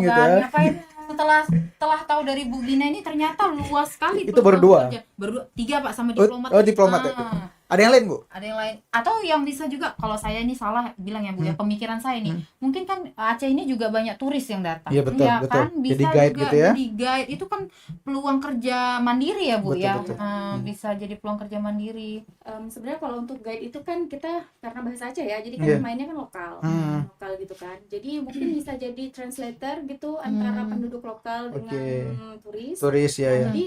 Speaker 2: gitu
Speaker 1: kan?
Speaker 2: ya.
Speaker 1: Ngapain? Setelah tahu dari Bu Gina ini ternyata luas sekali.
Speaker 2: Itu baru dua?
Speaker 1: Baru 3 Pak, sama
Speaker 2: Oh,
Speaker 1: diplomat.
Speaker 2: diplomat ya. Ada yang lain, Bu?
Speaker 1: Ada yang lain atau yang bisa juga, kalau saya ini salah bilang ya Bu ya, pemikiran saya nih mungkin kan Aceh ini juga banyak turis yang datang.
Speaker 2: Iya, betul,
Speaker 1: Ya
Speaker 2: betul.
Speaker 1: kan bisa
Speaker 2: Jadi guide
Speaker 1: juga
Speaker 2: gitu ya.
Speaker 1: jadi guide, itu kan peluang kerja mandiri ya Bu
Speaker 2: Betul,
Speaker 1: ya.
Speaker 2: betul.
Speaker 1: Bisa jadi peluang kerja mandiri.
Speaker 3: Sebenarnya kalau untuk guide itu kan kita karena bahasa Aceh ya, jadi kan
Speaker 2: Iya.
Speaker 3: mainnya kan lokal, lokal gitu kan. Jadi mungkin bisa jadi translator gitu antara penduduk lokal dengan turis.
Speaker 2: Turis ya, ya.
Speaker 3: Jadi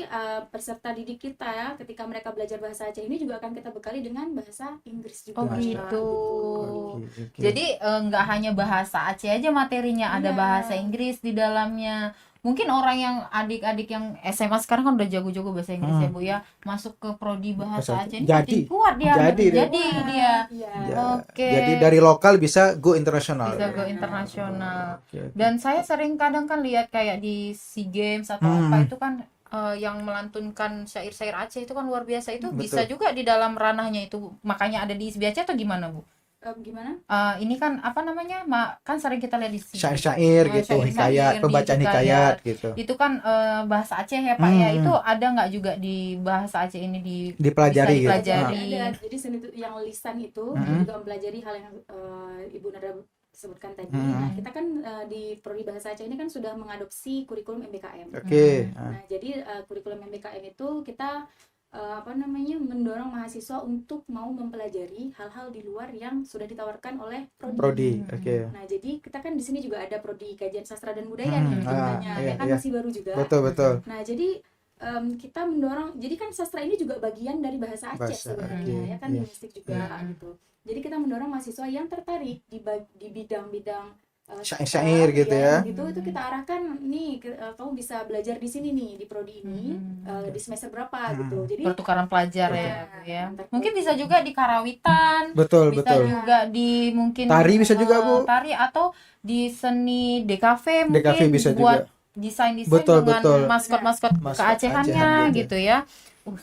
Speaker 3: peserta didik kita ya, ketika mereka belajar bahasa Aceh ini juga akan kita bekali dengan bahasa Inggris juga.
Speaker 1: Oh gitu.
Speaker 2: Oke.
Speaker 1: Jadi nggak hanya bahasa Aceh aja materinya, ada
Speaker 3: Iya.
Speaker 1: bahasa Inggris di dalamnya. Mungkin orang yang adik-adik yang SMA sekarang kan udah jago-jago bahasa Inggris ya Bu ya, masuk ke prodi bahasa
Speaker 2: Bahasa
Speaker 1: Aceh ini
Speaker 2: jadi.
Speaker 1: makin kuat dia.
Speaker 2: Jadi dia.
Speaker 1: dia.
Speaker 3: Iya.
Speaker 2: Ya,
Speaker 1: Oke.
Speaker 2: Jadi dari lokal bisa go internasional.
Speaker 1: Bisa
Speaker 2: ya.
Speaker 1: go internasional.
Speaker 2: Oke.
Speaker 1: Dan saya sering kadang kan lihat kayak di SEA Games atau apa itu kan yang melantunkan syair-syair Aceh itu kan luar biasa, itu
Speaker 2: Betul.
Speaker 1: bisa juga di dalam ranahnya itu, makanya ada di ISBI Aceh atau gimana Bu?
Speaker 3: Gimana?
Speaker 1: Ini kan apa namanya, kan sering kita lihat di SEA
Speaker 2: Syair-syair gitu,
Speaker 1: syair-syair,
Speaker 2: hikayat,
Speaker 1: di
Speaker 2: pembacaan hikayat gitu.
Speaker 1: itu kan bahasa Aceh ya Pak ya, itu ada nggak juga di bahasa Aceh ini
Speaker 2: Dipelajari
Speaker 1: bisa
Speaker 2: gitu.
Speaker 1: dipelajari?
Speaker 3: Ada. Jadi seni yang lisan itu juga mempelajari hal yang Ibu Nada sebutkan tadi. Nah, kita kan di prodi bahasa Aceh ini kan sudah mengadopsi kurikulum MBKM.
Speaker 2: Oke.
Speaker 3: Nah, jadi kurikulum MBKM itu kita mendorong mahasiswa untuk mau mempelajari hal-hal di luar yang sudah ditawarkan oleh
Speaker 2: Prodi. Oke.
Speaker 3: Nah, jadi kita kan di sini juga ada prodi kajian sastra dan budaya nih ceritanya.
Speaker 2: iya,
Speaker 3: Ya kan
Speaker 2: iya.
Speaker 3: masih baru juga.
Speaker 2: Betul.
Speaker 3: Nah, jadi kita mendorong, jadi kan sastra ini juga bagian dari bahasa Aceh
Speaker 2: Bahasa,
Speaker 3: sebenarnya,
Speaker 2: oke,
Speaker 3: ya kan
Speaker 2: iya.
Speaker 3: linguistik juga gitu. Jadi kita mendorong mahasiswa yang tertarik di bidang-bidang
Speaker 2: Syair gitu ya.
Speaker 3: Gitu itu kita arahkan nih kamu bisa belajar di sini nih di prodi ini di semester berapa gitu. Jadi
Speaker 1: Pertukaran pelajar ya Bu ya.
Speaker 3: Antar
Speaker 1: Mungkin
Speaker 3: prodi.
Speaker 1: bisa juga di karawitan,
Speaker 2: Betul.
Speaker 1: bisa juga di mungkin
Speaker 2: Tari bisa juga, Bu.
Speaker 1: tari, atau di seni DKV mungkin
Speaker 2: DKV bisa
Speaker 1: buat
Speaker 2: juga.
Speaker 1: desain-desain
Speaker 2: Betul,
Speaker 1: dengan
Speaker 2: betul.
Speaker 1: maskot-maskot
Speaker 2: Maskot
Speaker 1: keacehannya
Speaker 2: Acehan
Speaker 1: gitu
Speaker 2: gitu.
Speaker 1: ya.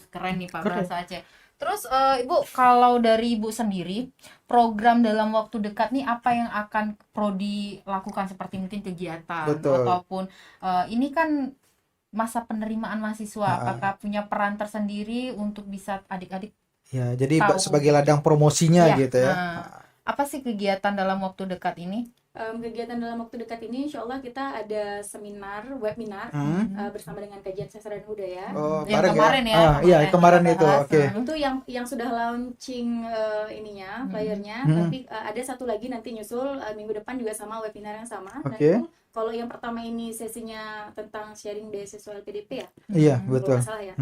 Speaker 1: Keren nih Pak
Speaker 2: Keren.
Speaker 1: bahasa Aceh. Terus Ibu, kalau dari Ibu sendiri, program dalam waktu dekat nih apa yang akan prodi lakukan, seperti mungkin kegiatan
Speaker 2: Betul.
Speaker 1: ataupun ini kan masa penerimaan mahasiswa, apakah punya peran tersendiri untuk bisa adik-adik
Speaker 2: Ya, jadi
Speaker 1: Tahu.
Speaker 2: sebagai ladang promosinya
Speaker 1: Iya,
Speaker 2: gitu ya.
Speaker 1: apa sih kegiatan dalam waktu dekat ini?
Speaker 3: kegiatan dalam waktu dekat ini insya Allah kita ada webinar bersama dengan kajian sastra dan budaya.
Speaker 2: Oh,
Speaker 1: Yang
Speaker 2: bareng
Speaker 1: kemarin ya,
Speaker 2: Iya, kemarin
Speaker 1: kita
Speaker 2: itu.
Speaker 1: bahas.
Speaker 2: Oke.
Speaker 3: Itu yang sudah launching flyernya, tapi ada satu lagi nanti nyusul minggu depan juga sama webinar yang sama. Dan
Speaker 2: Oke.
Speaker 3: itu kalau yang pertama ini sesinya tentang sharing beasiswa LPDP ya,
Speaker 2: Iya,
Speaker 3: kalau
Speaker 2: betul.
Speaker 3: nggak salah ya.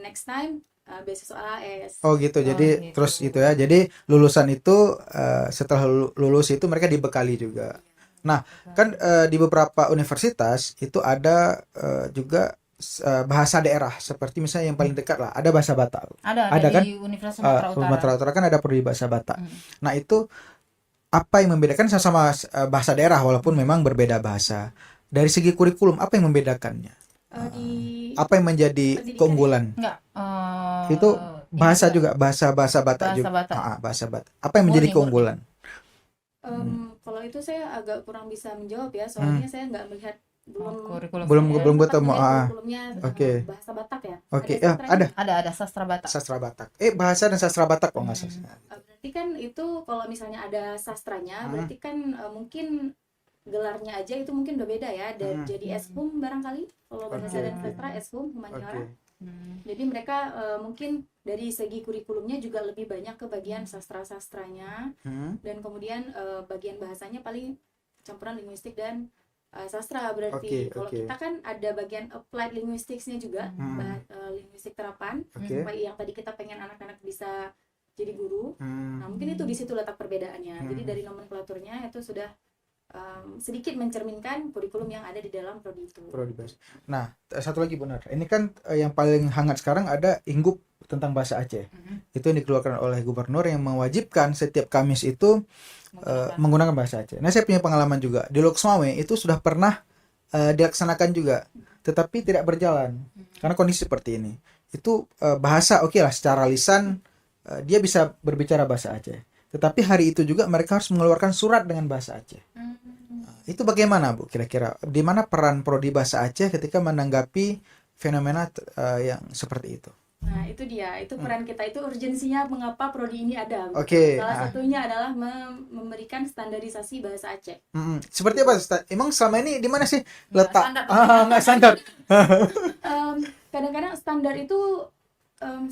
Speaker 3: Next time beasiswa AS.
Speaker 2: Oh gitu. Jadi
Speaker 1: gitu.
Speaker 2: terus gitu ya. Jadi lulusan itu setelah lulus itu mereka dibekali juga. Nah, kan di beberapa universitas itu ada juga bahasa daerah, seperti misalnya yang paling dekat lah, ada bahasa Batak.
Speaker 1: Ada
Speaker 2: kan?
Speaker 1: di Universitas Sumatera Utara.
Speaker 2: Sumatera Utara kan ada prodi bahasa Batak. Nah, itu apa yang membedakan, sama-sama bahasa daerah walaupun memang berbeda bahasa. Dari segi kurikulum apa yang membedakannya? Apa yang menjadi keunggulan?
Speaker 1: Enggak.
Speaker 2: Itu bahasa
Speaker 1: ini
Speaker 2: juga, bahasa Batak
Speaker 1: Bahasa
Speaker 2: juga.
Speaker 1: Batak.
Speaker 2: Bahasa Batak. Apa yang menjadi
Speaker 1: Murni.
Speaker 2: keunggulan?
Speaker 3: Kalau itu saya agak kurang bisa menjawab ya, soalnya saya nggak melihat
Speaker 1: kurikulum
Speaker 2: belum
Speaker 3: sempat
Speaker 2: mau
Speaker 3: melihat kurikulumnya
Speaker 2: Oke.
Speaker 3: bahasa Batak ya.
Speaker 2: Oke,
Speaker 3: sastranya?
Speaker 2: ada
Speaker 1: sastra Batak.
Speaker 2: sastra Batak. Bahasa dan sastra Batak kok nggak salah.
Speaker 3: Berarti kan itu kalau misalnya ada sastranya, berarti kan mungkin gelarnya aja itu mungkin udah beda ya, dan jadi eshum barangkali kalau bahasa dan sastra eshum humaniora. Jadi mereka mungkin dari segi kurikulumnya juga lebih banyak ke bagian sastra-sastranya, dan kemudian bagian bahasanya paling campuran linguistik dan sastra berarti. Kalau kita kan ada bagian applied linguistics-nya juga, linguistik terapan, supaya yang tadi kita pengen anak-anak bisa jadi guru. Nah, mungkin itu di situ letak perbedaannya. Jadi dari nomenklaturnya itu sudah sedikit mencerminkan kurikulum yang ada di dalam prodi itu.
Speaker 2: Nah, satu lagi benar. Ini kan yang paling hangat sekarang ada Inggup tentang bahasa Aceh. Itu yang dikeluarkan oleh gubernur yang mewajibkan setiap Kamis itu menggunakan bahasa Aceh. Nah, saya punya pengalaman juga. Di Loksmawe itu sudah pernah dilaksanakan juga, tetapi tidak berjalan karena kondisi seperti ini. Itu bahasa oke lah, secara lisan dia bisa berbicara bahasa Aceh. Tetapi hari itu juga mereka harus mengeluarkan surat dengan bahasa Aceh. Itu bagaimana, Bu? Kira-kira di mana peran prodi bahasa Aceh ketika menanggapi fenomena yang seperti itu?
Speaker 3: Nah, itu dia. Itu peran kita, itu urgensinya mengapa prodi ini ada.
Speaker 2: Oke.
Speaker 3: Salah satunya adalah memberikan standarisasi bahasa Aceh.
Speaker 2: Seperti apa? Emang selama ini di mana sih letak? Nggak standar.
Speaker 3: Kadang-kadang standar itu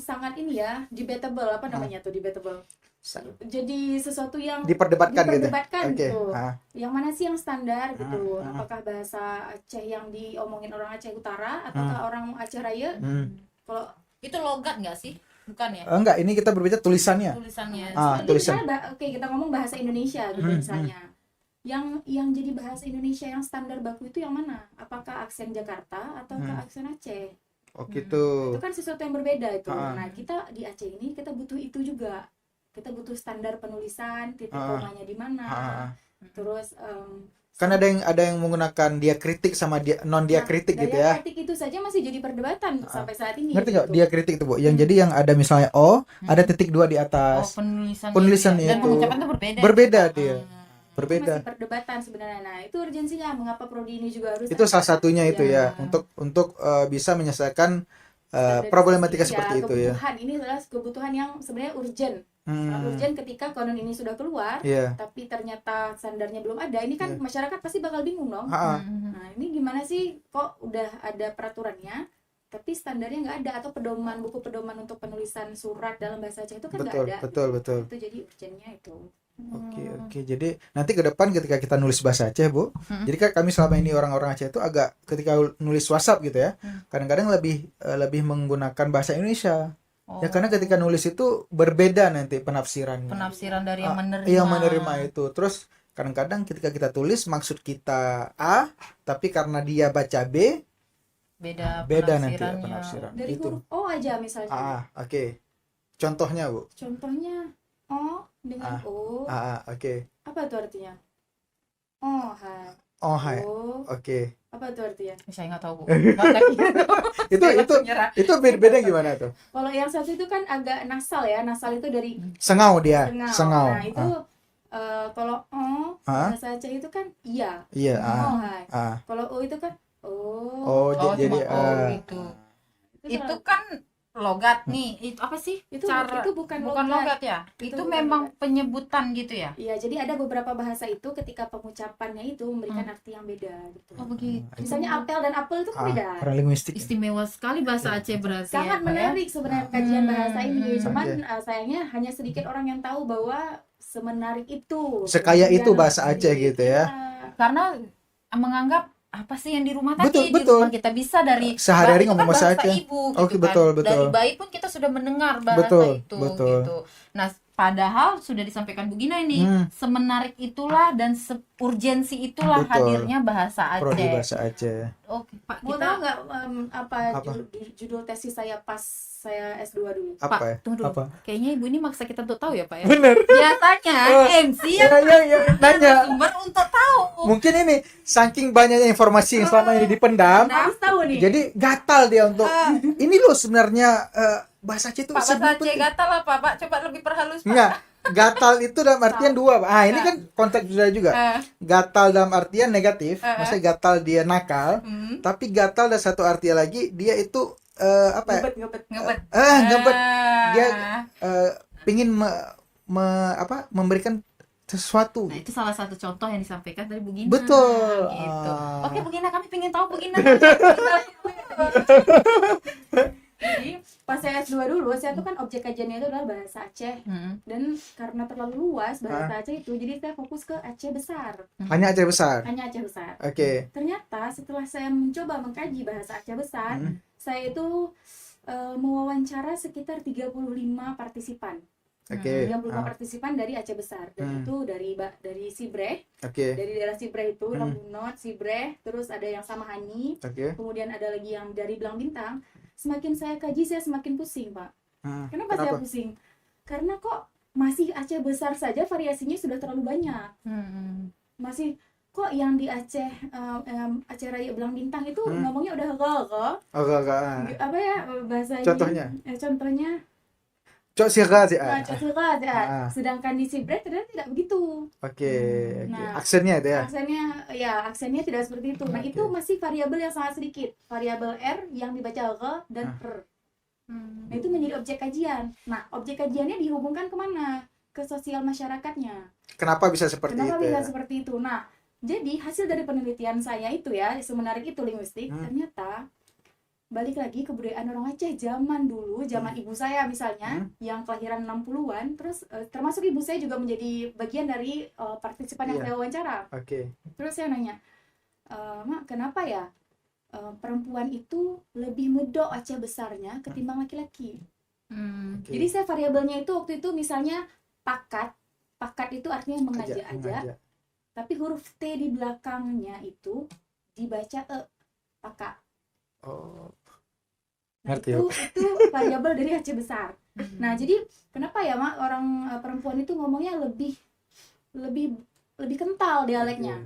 Speaker 3: sangat ini ya, debatable, apa namanya tuh, debatable. Jadi sesuatu yang
Speaker 2: diperdebatkan gitu.
Speaker 3: Gitu. Yang mana sih yang standar gitu? Apakah bahasa Aceh yang diomongin orang Aceh Utara ataukah orang Aceh Raya? Kalau
Speaker 1: itu logat nggak sih? Bukan ya?
Speaker 2: Enggak, ini kita berbicara tulisannya.
Speaker 1: Tulisan.
Speaker 3: Oke, kita ngomong bahasa Indonesia gitu misalnya. Yang jadi bahasa Indonesia yang standar baku itu yang mana? Apakah aksen Jakarta ataukah aksen Aceh?
Speaker 2: Oh gitu.
Speaker 3: Itu kan sesuatu yang berbeda itu. Nah, kita di Aceh ini kita butuh itu juga. Kita butuh standar penulisan, titik komanya di mana. Terus
Speaker 2: kan ada yang menggunakan diakritik sama non diakritik gitu ya.
Speaker 3: Diakritik itu saja masih jadi perdebatan sampai saat ini.
Speaker 2: Ngerti nggak gitu. Diakritik itu, Bu? Yang jadi yang ada misalnya ada titik 2 di atas. Penulisannya
Speaker 1: dan
Speaker 2: itu.
Speaker 1: pengucapan itu berbeda.
Speaker 2: Berbeda dia. Berbeda.
Speaker 3: Masih perdebatan sebenarnya. Nah, itu urgensinya mengapa prodi ini juga harus.
Speaker 2: Itu salah satunya itu ya, untuk bisa menyelesaikan problematika seperti itu ya.
Speaker 3: Ini adalah kebutuhan yang sebenarnya urgent. Urgent ketika konon ini sudah keluar, tapi ternyata standarnya belum ada. Ini kan masyarakat pasti bakal bingung dong. Nah, ini gimana sih kok udah ada peraturannya, tapi standarnya nggak ada, atau buku pedoman untuk penulisan surat dalam bahasa Aceh itu kan nggak ada.
Speaker 2: Betul.
Speaker 3: Itu jadi urgentnya itu.
Speaker 2: Oke. Jadi nanti ke depan ketika kita nulis bahasa Aceh, Bu. Jadi kan kami selama ini orang-orang Aceh itu agak ketika nulis WhatsApp gitu ya. Kadang-kadang lebih menggunakan bahasa Indonesia. Ya karena ketika nulis itu berbeda nanti penafsirannya.
Speaker 1: Penafsiran dari yang menerima.
Speaker 2: Yang menerima itu. Terus kadang-kadang ketika kita tulis maksud kita A, tapi karena dia baca B, beda nanti ya penafsiran.
Speaker 3: Dari huruf O aja misalnya.
Speaker 2: Oke. Contohnya, Bu.
Speaker 3: Contohnya O dengan O.
Speaker 2: Oke.
Speaker 3: Apa itu artinya? Oh, hai.
Speaker 2: Hai. Oke.
Speaker 3: Apa itu artinya?
Speaker 1: Saya nggak tahu, Bu.
Speaker 2: itu beda gimana tuh?
Speaker 3: Kalau yang satu itu kan agak nasal ya. Nasal itu dari
Speaker 2: sengau dia. Sengau.
Speaker 3: Nah, itu kalau bahasa Aceh itu kan iya.
Speaker 2: Iya.
Speaker 3: Hai. Kalau O itu kan
Speaker 2: jadi
Speaker 1: itu. Itu kan logat nih. Itu apa sih?
Speaker 3: Itu bukan
Speaker 1: logat ya. Itu memang penyebutan gitu ya.
Speaker 3: Iya, jadi ada beberapa bahasa itu ketika pengucapannya itu memberikan arti yang beda gitu.
Speaker 1: Oh begitu.
Speaker 3: Misalnya apel dan apel itu kan beda.
Speaker 2: Linguistik.
Speaker 1: Istimewa sekali bahasa Aceh berarti.
Speaker 3: Sangat menarik sebenarnya kajian bahasa ini. Cuman sayangnya hanya sedikit orang yang tahu bahwa semenarik itu.
Speaker 2: Sekaya itu bahasa Aceh gitu ya.
Speaker 1: Karena menganggap apa sih yang di rumah tadi,
Speaker 2: Betul,
Speaker 1: di
Speaker 2: betul.
Speaker 1: rumah kita bisa dari
Speaker 2: Sehari-hari
Speaker 1: itu
Speaker 2: ngomong bahasa Aceh.
Speaker 1: ibu
Speaker 2: Oke,
Speaker 1: gitu kan.
Speaker 2: betul, betul.
Speaker 1: Dari bayi pun kita sudah mendengar bahasa
Speaker 2: Betul,
Speaker 1: itu
Speaker 2: betul.
Speaker 1: gitu. Nah, padahal sudah disampaikan Bu Gina ini, semenarik itulah dan seurgensi itulah
Speaker 2: Betul.
Speaker 1: hadirnya bahasa
Speaker 2: Prodi
Speaker 1: Aceh.
Speaker 2: bahasa Aceh.
Speaker 1: Oke, Pak,
Speaker 3: Mau
Speaker 1: kita
Speaker 3: tahu nggak apa
Speaker 2: Apa?
Speaker 3: judul tesis saya pas saya S2 dulu?
Speaker 2: Apa
Speaker 1: Pak,
Speaker 2: ya?
Speaker 1: tunggu dulu.
Speaker 2: Apa?
Speaker 1: Kayaknya Ibu ini maksa kita untuk tahu ya, Pak ya.
Speaker 2: Bener.
Speaker 1: Biasanya MC yang
Speaker 2: Ya, nanya.
Speaker 1: sumber untuk tahu.
Speaker 2: Mungkin ini saking banyaknya informasi yang selama ini dipendam,
Speaker 3: Harus tahu nih.
Speaker 2: jadi gatal dia untuk ini loh sebenarnya bahasa Aceh itu
Speaker 1: Pak, bahasa Aceh
Speaker 2: penting.
Speaker 1: gatal apa, Pak? Coba lebih perhalus, Pak.
Speaker 2: Enggak, gatal itu dalam artian dua, Pak. Ah, ini kan konteks juga. Gatal dalam artian negatif, maksudnya gatal dia nakal, tapi gatal dan satu artian lagi dia itu apa ya?
Speaker 3: Ngebet.
Speaker 2: Ngebet. Dia pingin memberikan sesuatu.
Speaker 1: Nah, itu salah satu contoh yang disampaikan dari Bu Gina.
Speaker 2: Betul.
Speaker 1: Gitu. Oke, Bu Gina, kami pengen tahu Bu Gina.
Speaker 3: Jadi pas saya S2 dulu, saya tuh kan objek kajiannya itu adalah bahasa Aceh. Dan karena terlalu luas bahasa Aceh itu, jadi saya fokus ke Aceh besar.
Speaker 2: Hanya Aceh besar.
Speaker 3: Hanya Aceh besar.
Speaker 2: Oke.
Speaker 3: Ternyata setelah saya mencoba mengkaji bahasa Aceh besar, saya itu mewawancara sekitar 35 partisipan.
Speaker 2: Oke.
Speaker 3: 35 partisipan dari Aceh besar. Dan itu dari Sibreh,
Speaker 2: Oke.
Speaker 3: dari daerah Sibreh itu, Rambunot, Sibreh, terus ada yang Samahani,
Speaker 2: Oke.
Speaker 3: kemudian ada lagi yang dari Belang Bintang. Semakin saya kaji, saya semakin pusing, Pak. Kenapa saya pusing? Karena kok masih Aceh besar saja variasinya sudah terlalu banyak. Masih kok yang di Aceh Aceh Raya Belang Bintang itu ngomongnya udah
Speaker 2: Oke.
Speaker 3: apa ya bahasanya?
Speaker 2: Contohnya?
Speaker 3: Contohnya
Speaker 2: Cok sirga sih.
Speaker 3: Cocok ya. Sedangkan di Sibreh ternyata tidak begitu.
Speaker 2: Oke.
Speaker 3: Nah,
Speaker 2: Aksennya itu ya.
Speaker 3: Aksennya tidak seperti itu. Nah, itu masih variabel yang sangat sedikit. Variabel R yang dibaca R dan R. Nah, itu menjadi objek kajian. Nah, objek kajiannya dihubungkan kemana? Ke sosial masyarakatnya.
Speaker 2: Kenapa bisa seperti
Speaker 3: Kenapa
Speaker 2: itu?
Speaker 3: bisa
Speaker 2: Ya?
Speaker 3: seperti itu? Nah, jadi hasil dari penelitian saya itu ya, semenarik itu linguistik, ternyata balik lagi kebudayaan orang Aceh zaman dulu, zaman ibu saya misalnya, yang kelahiran 60-an, terus termasuk ibu saya juga menjadi bagian dari partisipan yang saya wawancara.
Speaker 2: Oke.
Speaker 3: Terus saya nanya, Mak, kenapa ya perempuan itu lebih medok Aceh besarnya ketimbang laki-laki? Jadi saya variabelnya itu waktu itu misalnya pakat itu artinya mengajak-ajak, tapi huruf T di belakangnya itu dibaca pakat.
Speaker 2: Oh.
Speaker 3: Nah,
Speaker 2: Ngerti
Speaker 3: itu variabel dari Aceh besar. Nah, jadi kenapa ya, Mak, orang perempuan itu ngomongnya lebih kental dialeknya.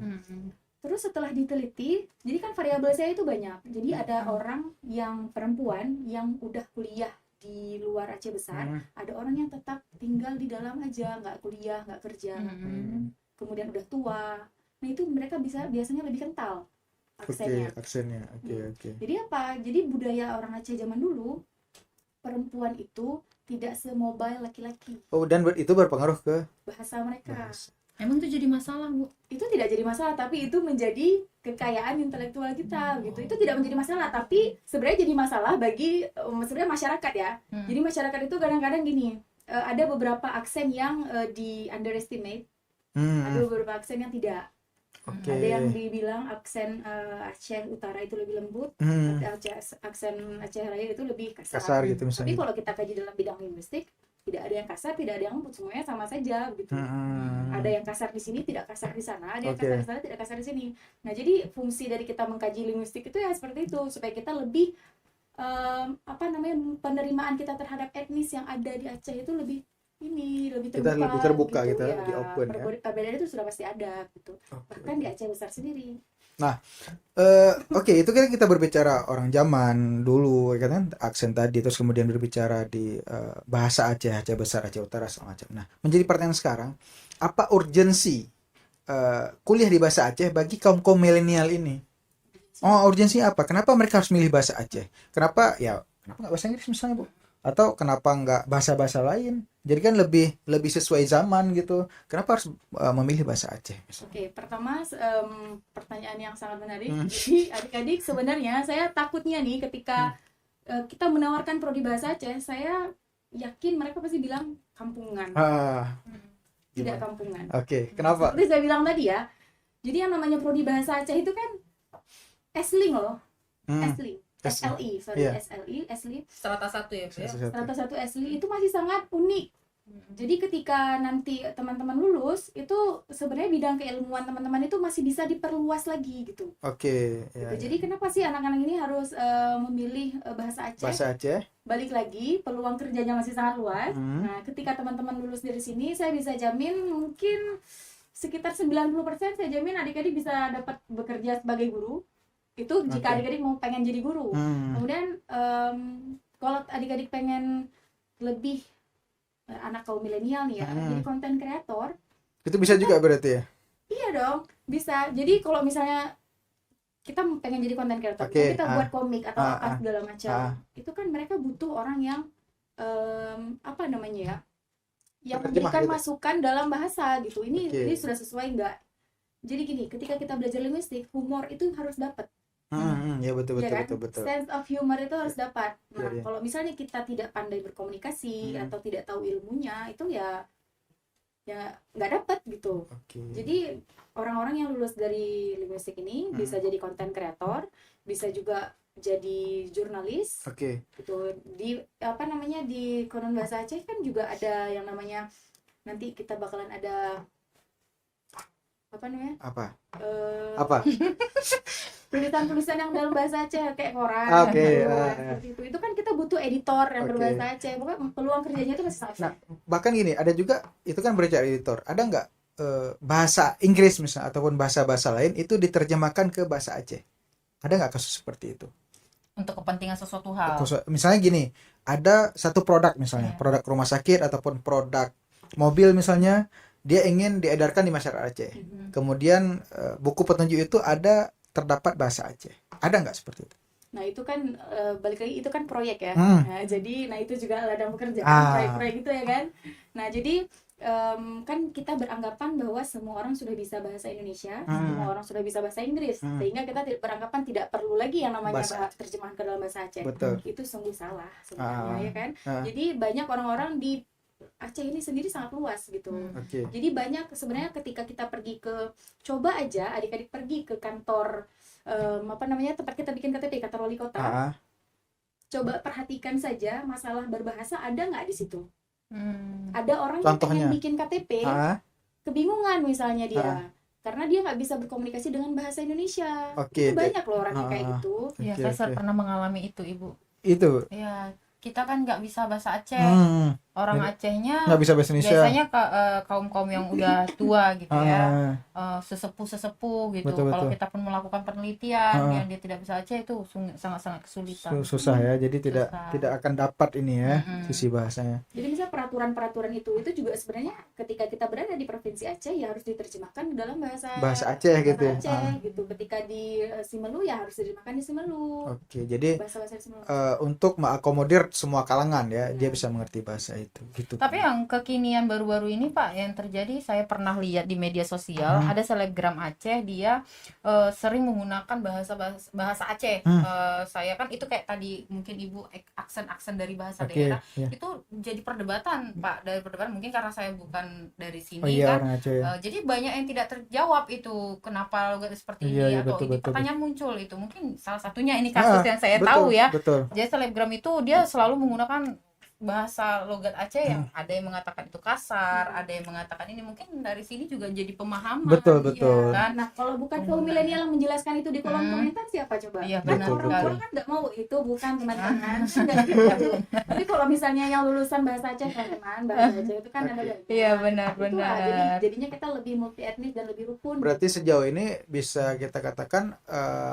Speaker 3: Terus setelah diteliti, jadi kan variabel saya itu banyak. Jadi ada orang yang perempuan yang udah kuliah di luar Aceh besar, ada orang yang tetap tinggal di dalam aja, nggak kuliah, nggak kerja, kemudian udah tua. Nah, itu mereka biasanya lebih kental aksennya.
Speaker 2: Oke.
Speaker 3: Jadi apa? Jadi budaya orang Aceh zaman dulu, perempuan itu tidak semobile laki-laki.
Speaker 2: Oh, dan itu berpengaruh ke
Speaker 3: bahasa mereka.
Speaker 1: Emang itu jadi masalah, Bu?
Speaker 3: Itu tidak jadi masalah, tapi itu menjadi kekayaan intelektual kita gitu. Itu tidak menjadi masalah, tapi sebenarnya jadi masalah bagi sebenarnya masyarakat ya. Jadi masyarakat itu kadang-kadang gini, ada beberapa aksen yang di underestimate, ada beberapa aksen yang tidak. Ada yang dibilang aksen Aceh Utara itu lebih lembut, aksen Aceh Raya itu lebih kasar
Speaker 2: gitu misalnya.
Speaker 3: Tapi kalau kita kaji dalam bidang linguistik, tidak ada yang kasar, tidak ada yang lembut, semuanya sama saja gitu. Ada yang kasar di sini, tidak kasar di sana, ada yang kasar di sana, tidak kasar di sini. Nah, jadi fungsi dari kita mengkaji linguistik itu ya seperti itu, supaya kita lebih penerimaan kita terhadap etnis yang ada di Aceh itu lebih terbuka,
Speaker 2: kita lebih terbuka
Speaker 3: gitu,
Speaker 2: kita
Speaker 3: ya.
Speaker 2: lebih open ya.
Speaker 3: Perbedaan itu sudah pasti ada gitu. Bahkan di Aceh besar sendiri.
Speaker 2: Nah, oke, itu kan kita berbicara orang zaman dulu, kan aksen tadi, terus kemudian berbicara di bahasa Aceh besar, Aceh Utara segala macam. Nah, menjadi pertanyaan sekarang, apa urgensi kuliah di bahasa Aceh bagi kaum milenial ini? Oh, urgensi apa? Kenapa mereka harus milih bahasa Aceh? Kenapa nggak bahasa Inggris misalnya, Bu? Atau kenapa nggak bahasa-bahasa lain? Jadi kan lebih sesuai zaman gitu. Kenapa harus memilih bahasa Aceh?
Speaker 3: Oke, pertama pertanyaan yang sangat menarik. Jadi adik-adik, sebenarnya saya takutnya nih ketika kita menawarkan prodi bahasa Aceh, saya yakin mereka pasti bilang kampungan. Tidak kampungan.
Speaker 2: Oke, kenapa?
Speaker 3: Seperti saya bilang tadi ya, Jadi yang namanya prodi bahasa Aceh itu kan Esling loh.
Speaker 2: Hmm.
Speaker 3: Esling. SLI, sorry,
Speaker 2: Iya.
Speaker 3: Esli.
Speaker 1: Strata 1 ya, Bu, ya.
Speaker 3: Strata 1 Esli itu masih sangat unik. Jadi ketika nanti teman-teman lulus, itu sebenarnya bidang keilmuan teman-teman itu masih bisa diperluas lagi gitu.
Speaker 2: Oke, ya,
Speaker 3: Gitu. Jadi kenapa sih anak-anak ini harus memilih bahasa Aceh?
Speaker 2: bahasa Aceh.
Speaker 3: Balik lagi, peluang kerjanya masih sangat luas. Nah, ketika teman-teman lulus dari sini, saya bisa jamin mungkin sekitar 90% saya jamin adik-adik bisa dapat bekerja sebagai guru. Itu jika adik-adik mau pengen jadi guru. Kemudian kalau adik-adik pengen lebih anak kaum milenial nih ya, jadi konten kreator.
Speaker 2: Itu bisa juga berarti ya?
Speaker 3: Iya dong, bisa. Jadi kalau misalnya kita pengen jadi konten kreator, kita buat komik atau apa segala macam, itu kan mereka butuh orang yang apa namanya ya, yang memberikan
Speaker 2: gitu,
Speaker 3: masukan dalam bahasa gitu. Ini sudah sesuai nggak? Jadi gini, ketika kita belajar linguistik, humor itu harus dapat.
Speaker 2: Ya betul.
Speaker 3: Sense of humor itu harus dapat. Nah, kalau misalnya kita tidak pandai berkomunikasi atau tidak tahu ilmunya, itu ya nggak dapat gitu. Jadi orang-orang yang lulus dari linguistik ini bisa jadi konten kreator, bisa juga jadi jurnalis. Gitu. Di apa namanya, di Konon Bahasa Aceh kan juga ada yang namanya, nanti kita bakalan ada apa namanya?
Speaker 2: Apa?
Speaker 3: Tulisan-tulisan yang dalam bahasa Aceh kayak koran. Seperti itu. Itu kan kita butuh editor yang berbahasa Aceh. Pokoknya peluang kerjanya itu masih sangat.
Speaker 2: Nah, bahkan gini, ada juga itu kan berbicara editor. Ada nggak bahasa Inggris misalnya ataupun bahasa-bahasa lain itu diterjemahkan ke bahasa Aceh? Ada nggak kasus seperti itu?
Speaker 1: Untuk kepentingan sesuatu hal.
Speaker 2: Misalnya gini, ada satu produk misalnya, produk rumah sakit ataupun produk mobil misalnya, dia ingin diedarkan di masyarakat Aceh. Kemudian buku petunjuk itu terdapat bahasa Aceh. Ada nggak seperti itu?
Speaker 3: Nah itu kan balik lagi, itu kan proyek ya. Nah, jadi itu juga ladang pekerjaan, proyek-proyek itu ya kan. Nah jadi kan kita beranggapan bahwa semua orang sudah bisa bahasa Indonesia, semua orang sudah bisa bahasa Inggris, sehingga kita beranggapan tidak perlu lagi yang namanya terjemahan ke dalam bahasa Aceh. Itu sungguh salah sebenarnya ya kan. Jadi banyak orang-orang di Aceh ini sendiri sangat luas gitu. Jadi banyak sebenarnya ketika kita pergi coba aja adik-adik pergi ke kantor apa namanya, tempat kita bikin KTP, kantor wali kota. Coba perhatikan saja masalah berbahasa ada nggak di situ. Ada orang yang pengen bikin KTP, kebingungan misalnya dia, karena dia nggak bisa berkomunikasi dengan bahasa Indonesia. Itu banyak loh orang yang kayak gitu.
Speaker 1: Ya, saya pernah mengalami itu, Ibu.
Speaker 2: Itu.
Speaker 1: Ya, kita kan nggak bisa bahasa Aceh. Orang Acehnya
Speaker 2: nggak bisa bahasa Indonesia.
Speaker 1: Biasanya kaum yang udah tua gitu ya, sesepuh gitu. Kalau kita pun melakukan penelitian yang dia tidak bisa Aceh, itu sangat kesulitan.
Speaker 2: Susah ya, jadi tidak akan dapat ini ya sisi bahasanya.
Speaker 3: Jadi misalnya peraturan itu juga sebenarnya ketika kita berada di provinsi Aceh ya harus diterjemahkan dalam bahasa
Speaker 2: Aceh gitu ya.
Speaker 3: Gitu. Ketika di Simelu ya harus diterjemahkan di Simelu.
Speaker 2: Jadi
Speaker 3: bahasa Simelu.
Speaker 2: Untuk mengakomodir semua kalangan ya, dia bisa mengerti bahasa itu. Gitu.
Speaker 1: Tapi yang kekinian baru-baru ini Pak, yang terjadi, saya pernah lihat di media sosial, ada selebgram Aceh, dia sering menggunakan bahasa Aceh. Saya kan itu kayak tadi mungkin Ibu aksen dari bahasa daerah, itu jadi perdebatan Pak, dari perdebatan mungkin karena saya bukan dari sini kan. Jadi banyak yang tidak terjawab itu, kenapa logat seperti ini atau ini pertanyaan muncul itu. Mungkin salah satunya ini kasus yang saya tahu ya. Jadi selebgram itu dia selalu menggunakan bahasa logat Aceh yang ada yang mengatakan itu kasar, ada yang mengatakan ini, mungkin dari sini juga jadi pemahaman.
Speaker 2: Betul.
Speaker 3: Kan? Nah, kalau bukan kaum milenial yang menjelaskan itu di kolom komentar, siapa coba?
Speaker 1: Iya,
Speaker 3: kan orang-orang kan nggak mau itu, bukan teman-teman. Tapi kalau misalnya yang lulusan bahasa Aceh, teman-teman bahasa Aceh itu kan ada banyak.
Speaker 1: Iya, benar.
Speaker 3: Jadi jadinya kita lebih multi etnis dan lebih rukun.
Speaker 2: Berarti sejauh ini bisa kita katakan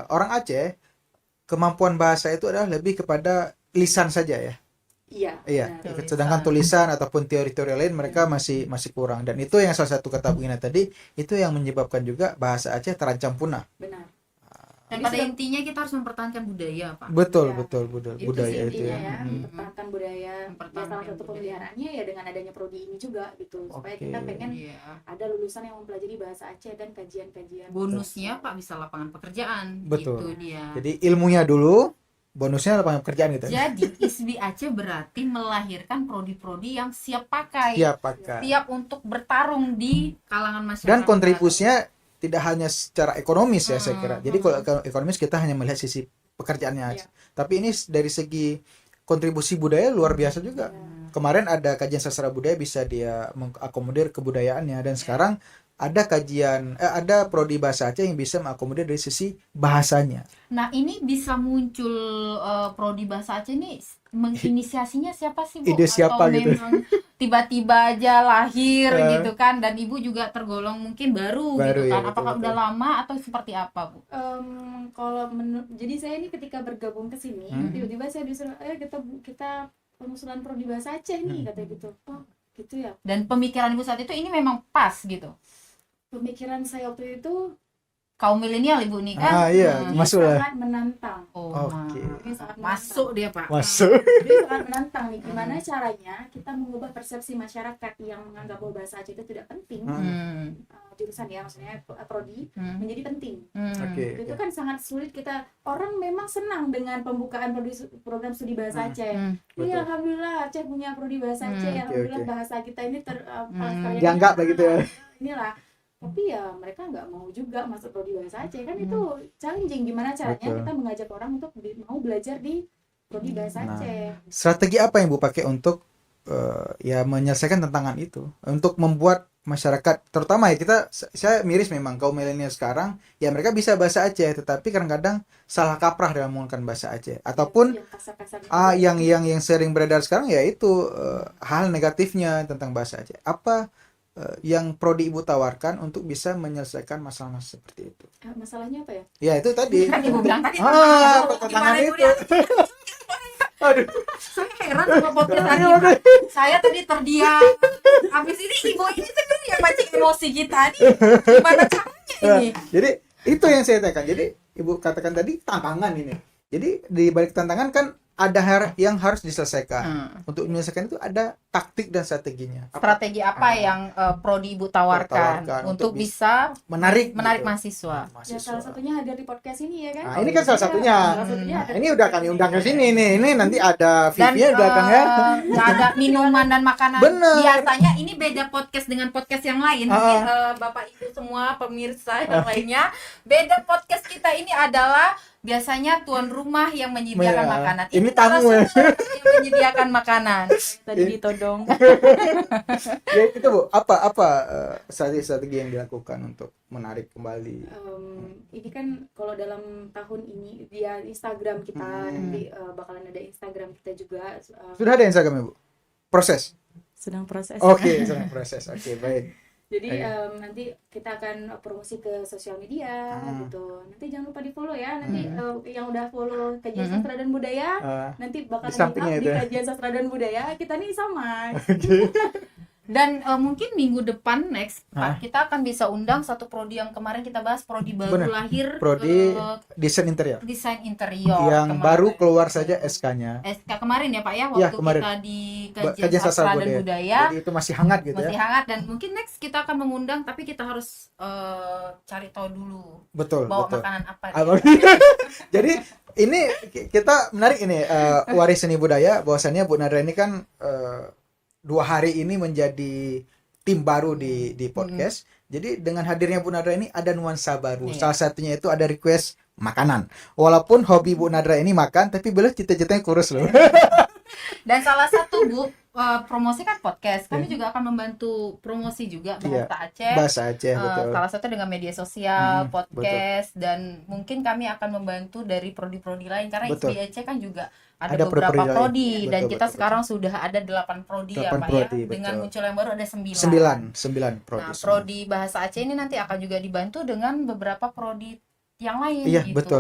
Speaker 2: orang Aceh kemampuan bahasa itu adalah lebih kepada lisan saja ya. Iya. Sedangkan tulisan ataupun teori-teori lain mereka masih kurang, dan itu yang salah satu kata Bu Gina tadi, itu yang menyebabkan juga bahasa Aceh terancam punah.
Speaker 3: Benar.
Speaker 1: Dan pada intinya kita harus mempertahankan budaya, Pak.
Speaker 2: Betul budaya itu
Speaker 3: ya. Mempertahankan budaya. Salah satu pemeliharaannya ya dengan adanya prodi ini juga gitu, supaya kita pengen ada lulusan yang mempelajari bahasa Aceh dan kajian-kajian.
Speaker 1: Bonusnya Pak bisa lapangan pekerjaan.
Speaker 2: Betul.
Speaker 1: Gitu dia.
Speaker 2: Jadi ilmunya dulu, bonusnya lapangan pekerjaan gitu.
Speaker 1: Jadi ISBI Aceh berarti melahirkan prodi-prodi yang siap pakai. Siap untuk bertarung di kalangan masyarakat.
Speaker 2: Dan kontribusinya tidak hanya secara ekonomis ya saya kira. Jadi kalau ekonomis kita hanya melihat sisi pekerjaannya aja. Tapi ini dari segi kontribusi budaya luar biasa juga. Kemarin ada kajian sastra budaya bisa dia mengakomodir kebudayaannya, dan sekarang ada ada prodi bahasa Aceh yang bisa mengakomodir dari sisi bahasanya.
Speaker 1: Nah, ini bisa muncul prodi bahasa Aceh ini menginisiasinya siapa sih, Bu?
Speaker 2: Ide siapa
Speaker 1: Atau
Speaker 2: gitu?
Speaker 1: memang tiba-tiba aja lahir gitu kan, dan Ibu juga tergolong mungkin baru gitu
Speaker 2: ya,
Speaker 1: kan. Apakah
Speaker 2: betul.
Speaker 1: udah lama atau seperti apa, Bu?
Speaker 3: Jadi saya ini ketika bergabung ke sini, tiba-tiba saya disuruh, kita pengusulan prodi bahasa Aceh nih, katanya gitu. Oh, gitu ya.
Speaker 1: Dan pemikiran Ibu saat itu ini memang pas gitu.
Speaker 3: Pemikiran saya waktu itu
Speaker 1: Kaum milenial Ibu nih kan.
Speaker 2: Iya,
Speaker 3: dia
Speaker 2: masuk lah.
Speaker 3: sangat menantang.
Speaker 1: Oh,
Speaker 2: Oke.
Speaker 3: Dia sangat
Speaker 1: masuk dia, Pak.
Speaker 2: Masuk.
Speaker 3: Dia sangat menantang nih, gimana caranya kita mengubah persepsi masyarakat yang menganggap bahwa bahasa Aceh itu tidak penting. Jurusan ya, maksudnya prodi menjadi penting.
Speaker 2: Oke.
Speaker 3: Itu kan sangat sulit, kita orang memang senang dengan pembukaan program studi bahasa Aceh. Iya, alhamdulillah Aceh punya prodi bahasa Aceh. Alhamdulillah bahasa kita ini
Speaker 2: dianggap begitu ya.
Speaker 3: Inilah. Tapi ya mereka nggak mau juga masuk prodi bahasa Aceh, kan itu challenging. Gimana caranya kita mengajak orang untuk mau belajar di prodi bahasa Aceh.
Speaker 2: Strategi apa yang Bu pakai untuk ya menyelesaikan tantangan itu, untuk membuat masyarakat, terutama ya saya miris memang kaum milenial sekarang ya, mereka bisa bahasa Aceh tetapi kadang-kadang salah kaprah dalam menggunakan bahasa Aceh, ataupun yang sering beredar sekarang ya itu hal negatifnya tentang bahasa Aceh. Apa yang prodi Ibu tawarkan untuk bisa menyelesaikan masalah seperti itu?
Speaker 3: Masalahnya apa ya?
Speaker 2: Ya itu tadi.
Speaker 1: Kan Ibu bilang tadi.
Speaker 2: Tantangan itu. Aduh.
Speaker 1: Saya heran sama podcast tadi. Saya tadi terdiam. Habis ini Ibu ini kan yang mancing emosi kita nih. Gimana caranya ini?
Speaker 2: Jadi itu yang saya katakan. Jadi Ibu katakan tadi tantangan ini. Jadi di balik tantangan kan ada yang harus diselesaikan. Untuk menyelesaikan itu ada taktik dan strateginya.
Speaker 1: Strategi apa yang prodi Ibu tawarkan untuk bisa menarik
Speaker 2: gitu.
Speaker 1: mahasiswa?
Speaker 3: Ya, salah satunya hadir di podcast ini ya kan.
Speaker 2: Nah, ini kan salah satunya. Ini udah kami undang ke sini nih. Ini nanti ada Vivi di belakang ya.
Speaker 1: Ada minuman dan makanan.
Speaker 2: Bener.
Speaker 1: Biasanya ini beda podcast dengan podcast yang lain. Mungkin Bapak Ibu semua pemirsa yang lainnya, beda podcast kita ini adalah biasanya tuan rumah yang menyediakan makanan.
Speaker 2: Ini tamu ya.
Speaker 1: Yang menyediakan makanan.
Speaker 3: Tadi ditodong.
Speaker 2: Ya itu Bu, apa strategi yang dilakukan untuk menarik kembali?
Speaker 3: Ini kan kalau dalam tahun ini dia Instagram kita nanti bakalan ada Instagram kita juga.
Speaker 2: Sudah ada Instagram Ibu? Proses?
Speaker 3: Sedang proses.
Speaker 2: Oke, sedang proses. Oke, baik.
Speaker 3: Jadi nanti kita akan promosi ke sosial media gitu. Nanti jangan lupa di follow ya. Nanti yang udah follow Kajian Sastra dan Budaya nanti bakal di Kajian Sastra dan Budaya kita nih sama.
Speaker 1: Dan mungkin minggu depan next Pak, kita akan bisa undang satu prodi yang kemarin kita bahas, prodi baru lahir,
Speaker 2: prodi desain interior.
Speaker 1: Desain interior
Speaker 2: yang kemarin, baru keluar saja SK-nya.
Speaker 1: SK kemarin ya Pak ya, waktu kita di Kajian Sastra dan Budaya.
Speaker 2: Jadi itu masih hangat gitu
Speaker 1: masih hangat, dan mungkin next kita akan mengundang, tapi kita harus cari tahu dulu.
Speaker 2: Betul.
Speaker 1: Makanan apa.
Speaker 2: Jadi ini kita menarik ini waris seni budaya, bahwasannya Bu Nadra ini kan 2 hari ini menjadi tim baru di podcast. Jadi dengan hadirnya Bu Nadra ini ada nuansa baru. Salah satunya itu ada request makanan. Walaupun hobi Bu Nadra ini makan, tapi beliau cita-citanya kurus loh.
Speaker 1: Dan salah satu Bu promosi kan podcast. Kami juga akan membantu promosi juga bahasa Aceh.
Speaker 2: Bahasa Aceh, betul.
Speaker 1: Salah satu dengan media sosial, podcast, dan mungkin kami akan membantu dari prodi-prodi lain karena di Aceh kan juga ada beberapa prodi, dan kita sekarang sudah ada 8 prodi ya Pak ya. Dengan muncul yang baru ada 9 prodi. Nah, prodi bahasa Aceh ini nanti akan juga dibantu dengan beberapa prodi yang lain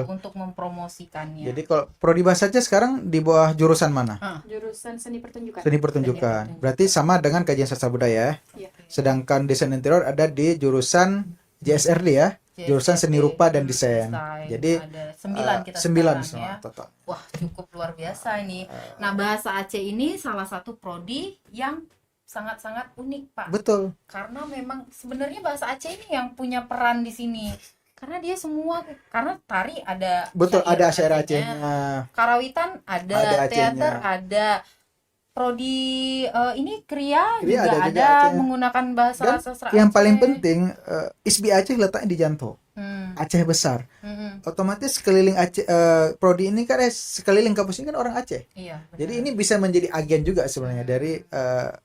Speaker 1: untuk mempromosikannya.
Speaker 2: Jadi kalau prodi bahasa Aceh sekarang di bawah jurusan mana?
Speaker 3: Jurusan seni pertunjukan.
Speaker 2: Seni pertunjukan. Berarti sama dengan Kajian Sastra Budaya.
Speaker 3: Iya.
Speaker 2: Sedangkan desain interior ada di jurusan JSRD ya. Jurusan seni rupa dan desain. Jadi
Speaker 1: ada 9 kita
Speaker 2: 9
Speaker 1: ya.
Speaker 2: Total.
Speaker 1: Wah, cukup luar biasa ini. Nah, bahasa Aceh ini salah satu prodi yang sangat-sangat unik, Pak.
Speaker 2: Betul.
Speaker 1: Karena memang sebenarnya bahasa Aceh ini yang punya peran di sini. Karena dia semua, karena tari ada,
Speaker 2: betul, ada syair Acehnya,
Speaker 1: karawitan ada teater ada, prodi ini Kria
Speaker 2: Kria
Speaker 1: juga
Speaker 2: ada juga
Speaker 1: ada
Speaker 2: Aceh.
Speaker 1: menggunakan bahasa
Speaker 2: Dan
Speaker 1: sastra
Speaker 2: yang
Speaker 1: Aceh.
Speaker 2: paling penting ISBI Aceh letaknya di Janto,
Speaker 1: Hmm.
Speaker 2: Aceh besar.
Speaker 1: Hmm.
Speaker 2: Otomatis sekeliling Aceh, prodi ini kan sekeliling kampus ini kan orang Aceh.
Speaker 1: Iya, benar.
Speaker 2: Jadi ini bisa menjadi agen juga sebenarnya dari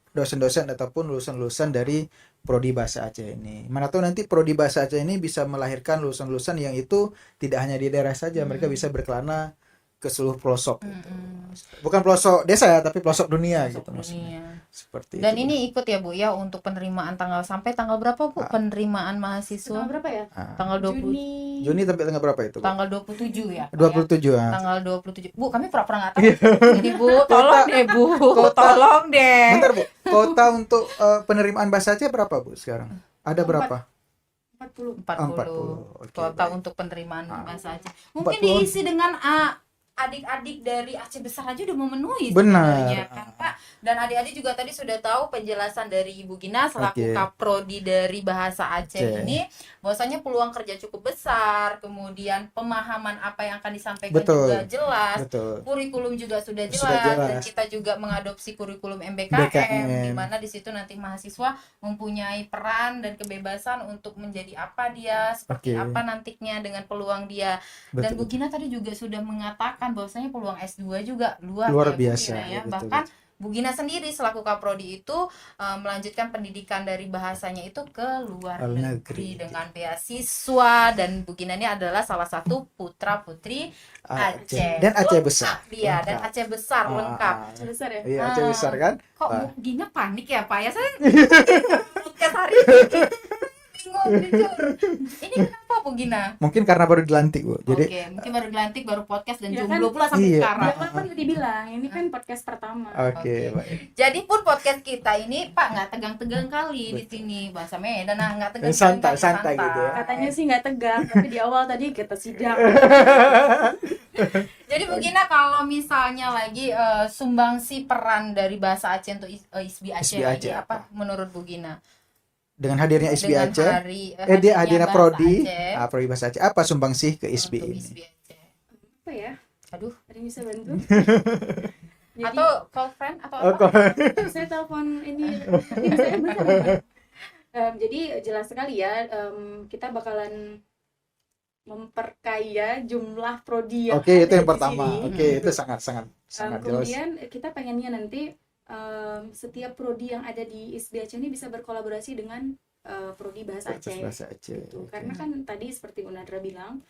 Speaker 2: dosen-dosen ataupun lulusan-lulusan dari prodi bahasa Aceh ini. Mana tahu nanti prodi bahasa Aceh ini bisa melahirkan lulusan-lulusan yang itu tidak hanya di daerah saja, mereka bisa berkelana ke seluruh pelosok gitu. Bukan pelosok desa ya, tapi pelosok dunia
Speaker 1: Masuk
Speaker 2: gitu maksudnya.
Speaker 1: dunia.
Speaker 2: Seperti
Speaker 1: Dan
Speaker 2: itu.
Speaker 1: ini ikut ya Bu ya untuk penerimaan sampai tanggal berapa Bu penerimaan mahasiswa?
Speaker 3: Tanggal berapa ya?
Speaker 1: Tanggal 20
Speaker 2: Juni sampai tanggal berapa itu, Bu?
Speaker 1: tanggal 27 ya. Pak,
Speaker 2: 27
Speaker 1: ya?
Speaker 2: ya.
Speaker 1: Tanggal 27. Bu, kami pura-pura nggak tahu. Ini Bu, tolong deh Bu.
Speaker 2: Kota-
Speaker 1: Tolong deh.
Speaker 2: Bentar, Bu. Kota untuk penerimaan bahasa Aceh berapa, Bu, sekarang? Ada berapa?
Speaker 3: 40.
Speaker 1: 40.
Speaker 2: Oke,
Speaker 1: Kota
Speaker 2: baik.
Speaker 1: untuk penerimaan bahasa Aceh. Mungkin
Speaker 2: 40.
Speaker 1: diisi dengan adik-adik dari Aceh besar aja udah memenuhi
Speaker 2: Benar.
Speaker 1: sebenarnya kan Pak. Dan adik-adik juga tadi sudah tahu penjelasan dari Ibu Gina selaku
Speaker 2: Oke.
Speaker 1: Kaprodi dari bahasa Aceh
Speaker 2: Aceh.
Speaker 1: ini, bahwasanya peluang kerja cukup besar, kemudian pemahaman apa yang akan disampaikan
Speaker 2: Betul.
Speaker 1: juga jelas.
Speaker 2: Betul.
Speaker 1: Kurikulum juga sudah jelas,
Speaker 2: Sudah jelas.
Speaker 1: dan kita juga mengadopsi kurikulum MBKM,
Speaker 2: BKM.
Speaker 1: di mana di situ nanti mahasiswa mempunyai peran dan kebebasan untuk menjadi apa dia, seperti
Speaker 2: Oke.
Speaker 1: apa nantinya dengan peluang dia. Dan
Speaker 2: Betul.
Speaker 1: Bu Gina tadi juga sudah mengatakan bahwasanya peluang S2 juga luar
Speaker 2: Luar
Speaker 1: ya, Bu
Speaker 2: biasa,
Speaker 1: Gina, ya.
Speaker 2: betul,
Speaker 1: Bahkan Bu Gina sendiri selaku Kaprodi itu melanjutkan pendidikan dari bahasanya itu ke luar
Speaker 2: Luar
Speaker 1: negeri
Speaker 2: negeri.
Speaker 1: dengan beasiswa, dan Bu Gina ini adalah salah satu putra putri Aceh.
Speaker 2: Dan Aceh
Speaker 1: Lengkap
Speaker 2: besar.
Speaker 1: dia, dan
Speaker 2: Lengkap.
Speaker 1: Aceh besar lengkap.
Speaker 3: Besar ya?
Speaker 2: Iya, Aceh besar kan?
Speaker 1: Kok
Speaker 2: Wah.
Speaker 1: Bu Gina panik ya Pak ya? Saya podcast hari ini bingung jujur. Ini kenapa Bu Gina?
Speaker 2: Mungkin karena baru dilantik, Bu. Jadi
Speaker 1: Oke, mungkin baru dilantik, baru podcast dan
Speaker 3: Ya
Speaker 1: jomblo
Speaker 3: kan?
Speaker 1: pula sampai
Speaker 2: Iya.
Speaker 1: sekarang.
Speaker 3: Ya kan udah dibilang, ini kan podcast pertama.
Speaker 2: oke,
Speaker 1: Oke.
Speaker 2: baik.
Speaker 1: Jadi pun podcast kita ini Pak nggak tegang-tegang kali di sini, bahasa Medan, nah nggak tegang-tegang
Speaker 2: Santai,
Speaker 1: kali,
Speaker 2: santai gitu ya.
Speaker 3: Katanya sih nggak tegang, tapi di awal tadi kita sidang.
Speaker 1: Jadi Bu Gina, kalau misalnya lagi sumbangsi peran dari bahasa Aceh untuk ISBI Aceh
Speaker 2: ISBI
Speaker 1: lagi
Speaker 2: Aceh
Speaker 1: apa menurut Bu Gina?
Speaker 2: Dengan hadirnya ISBI
Speaker 1: Dengan
Speaker 2: Aceh,
Speaker 1: hadirnya
Speaker 2: dia hadirnya
Speaker 1: bahasa
Speaker 2: prodi,
Speaker 1: Aceh
Speaker 2: prodi bahasa Aceh. Apa sumbangsih ke ISBI
Speaker 1: untuk
Speaker 2: ini?
Speaker 1: ISBI Aceh.
Speaker 3: Apa ya?
Speaker 1: Aduh,
Speaker 3: Ada yang bisa bantu? Jadi,
Speaker 1: atau call friend atau
Speaker 2: Oh,
Speaker 1: apa?
Speaker 3: saya telepon ini tim saya bersama. Jadi jelas sekali ya, kita bakalan memperkaya jumlah prodi yang
Speaker 2: Oke, itu
Speaker 3: ada
Speaker 2: yang
Speaker 3: di
Speaker 2: pertama.
Speaker 3: sini.
Speaker 2: Oke, itu sangat jelas.
Speaker 3: Kemudian kita pengennya nanti setiap prodi yang ada di ISBI Aceh ini bisa berkolaborasi dengan prodi bahasa Aceh.
Speaker 2: Bahasa Aceh.
Speaker 3: Gitu.
Speaker 2: Oke.
Speaker 3: Karena kan tadi seperti Unadra bilang,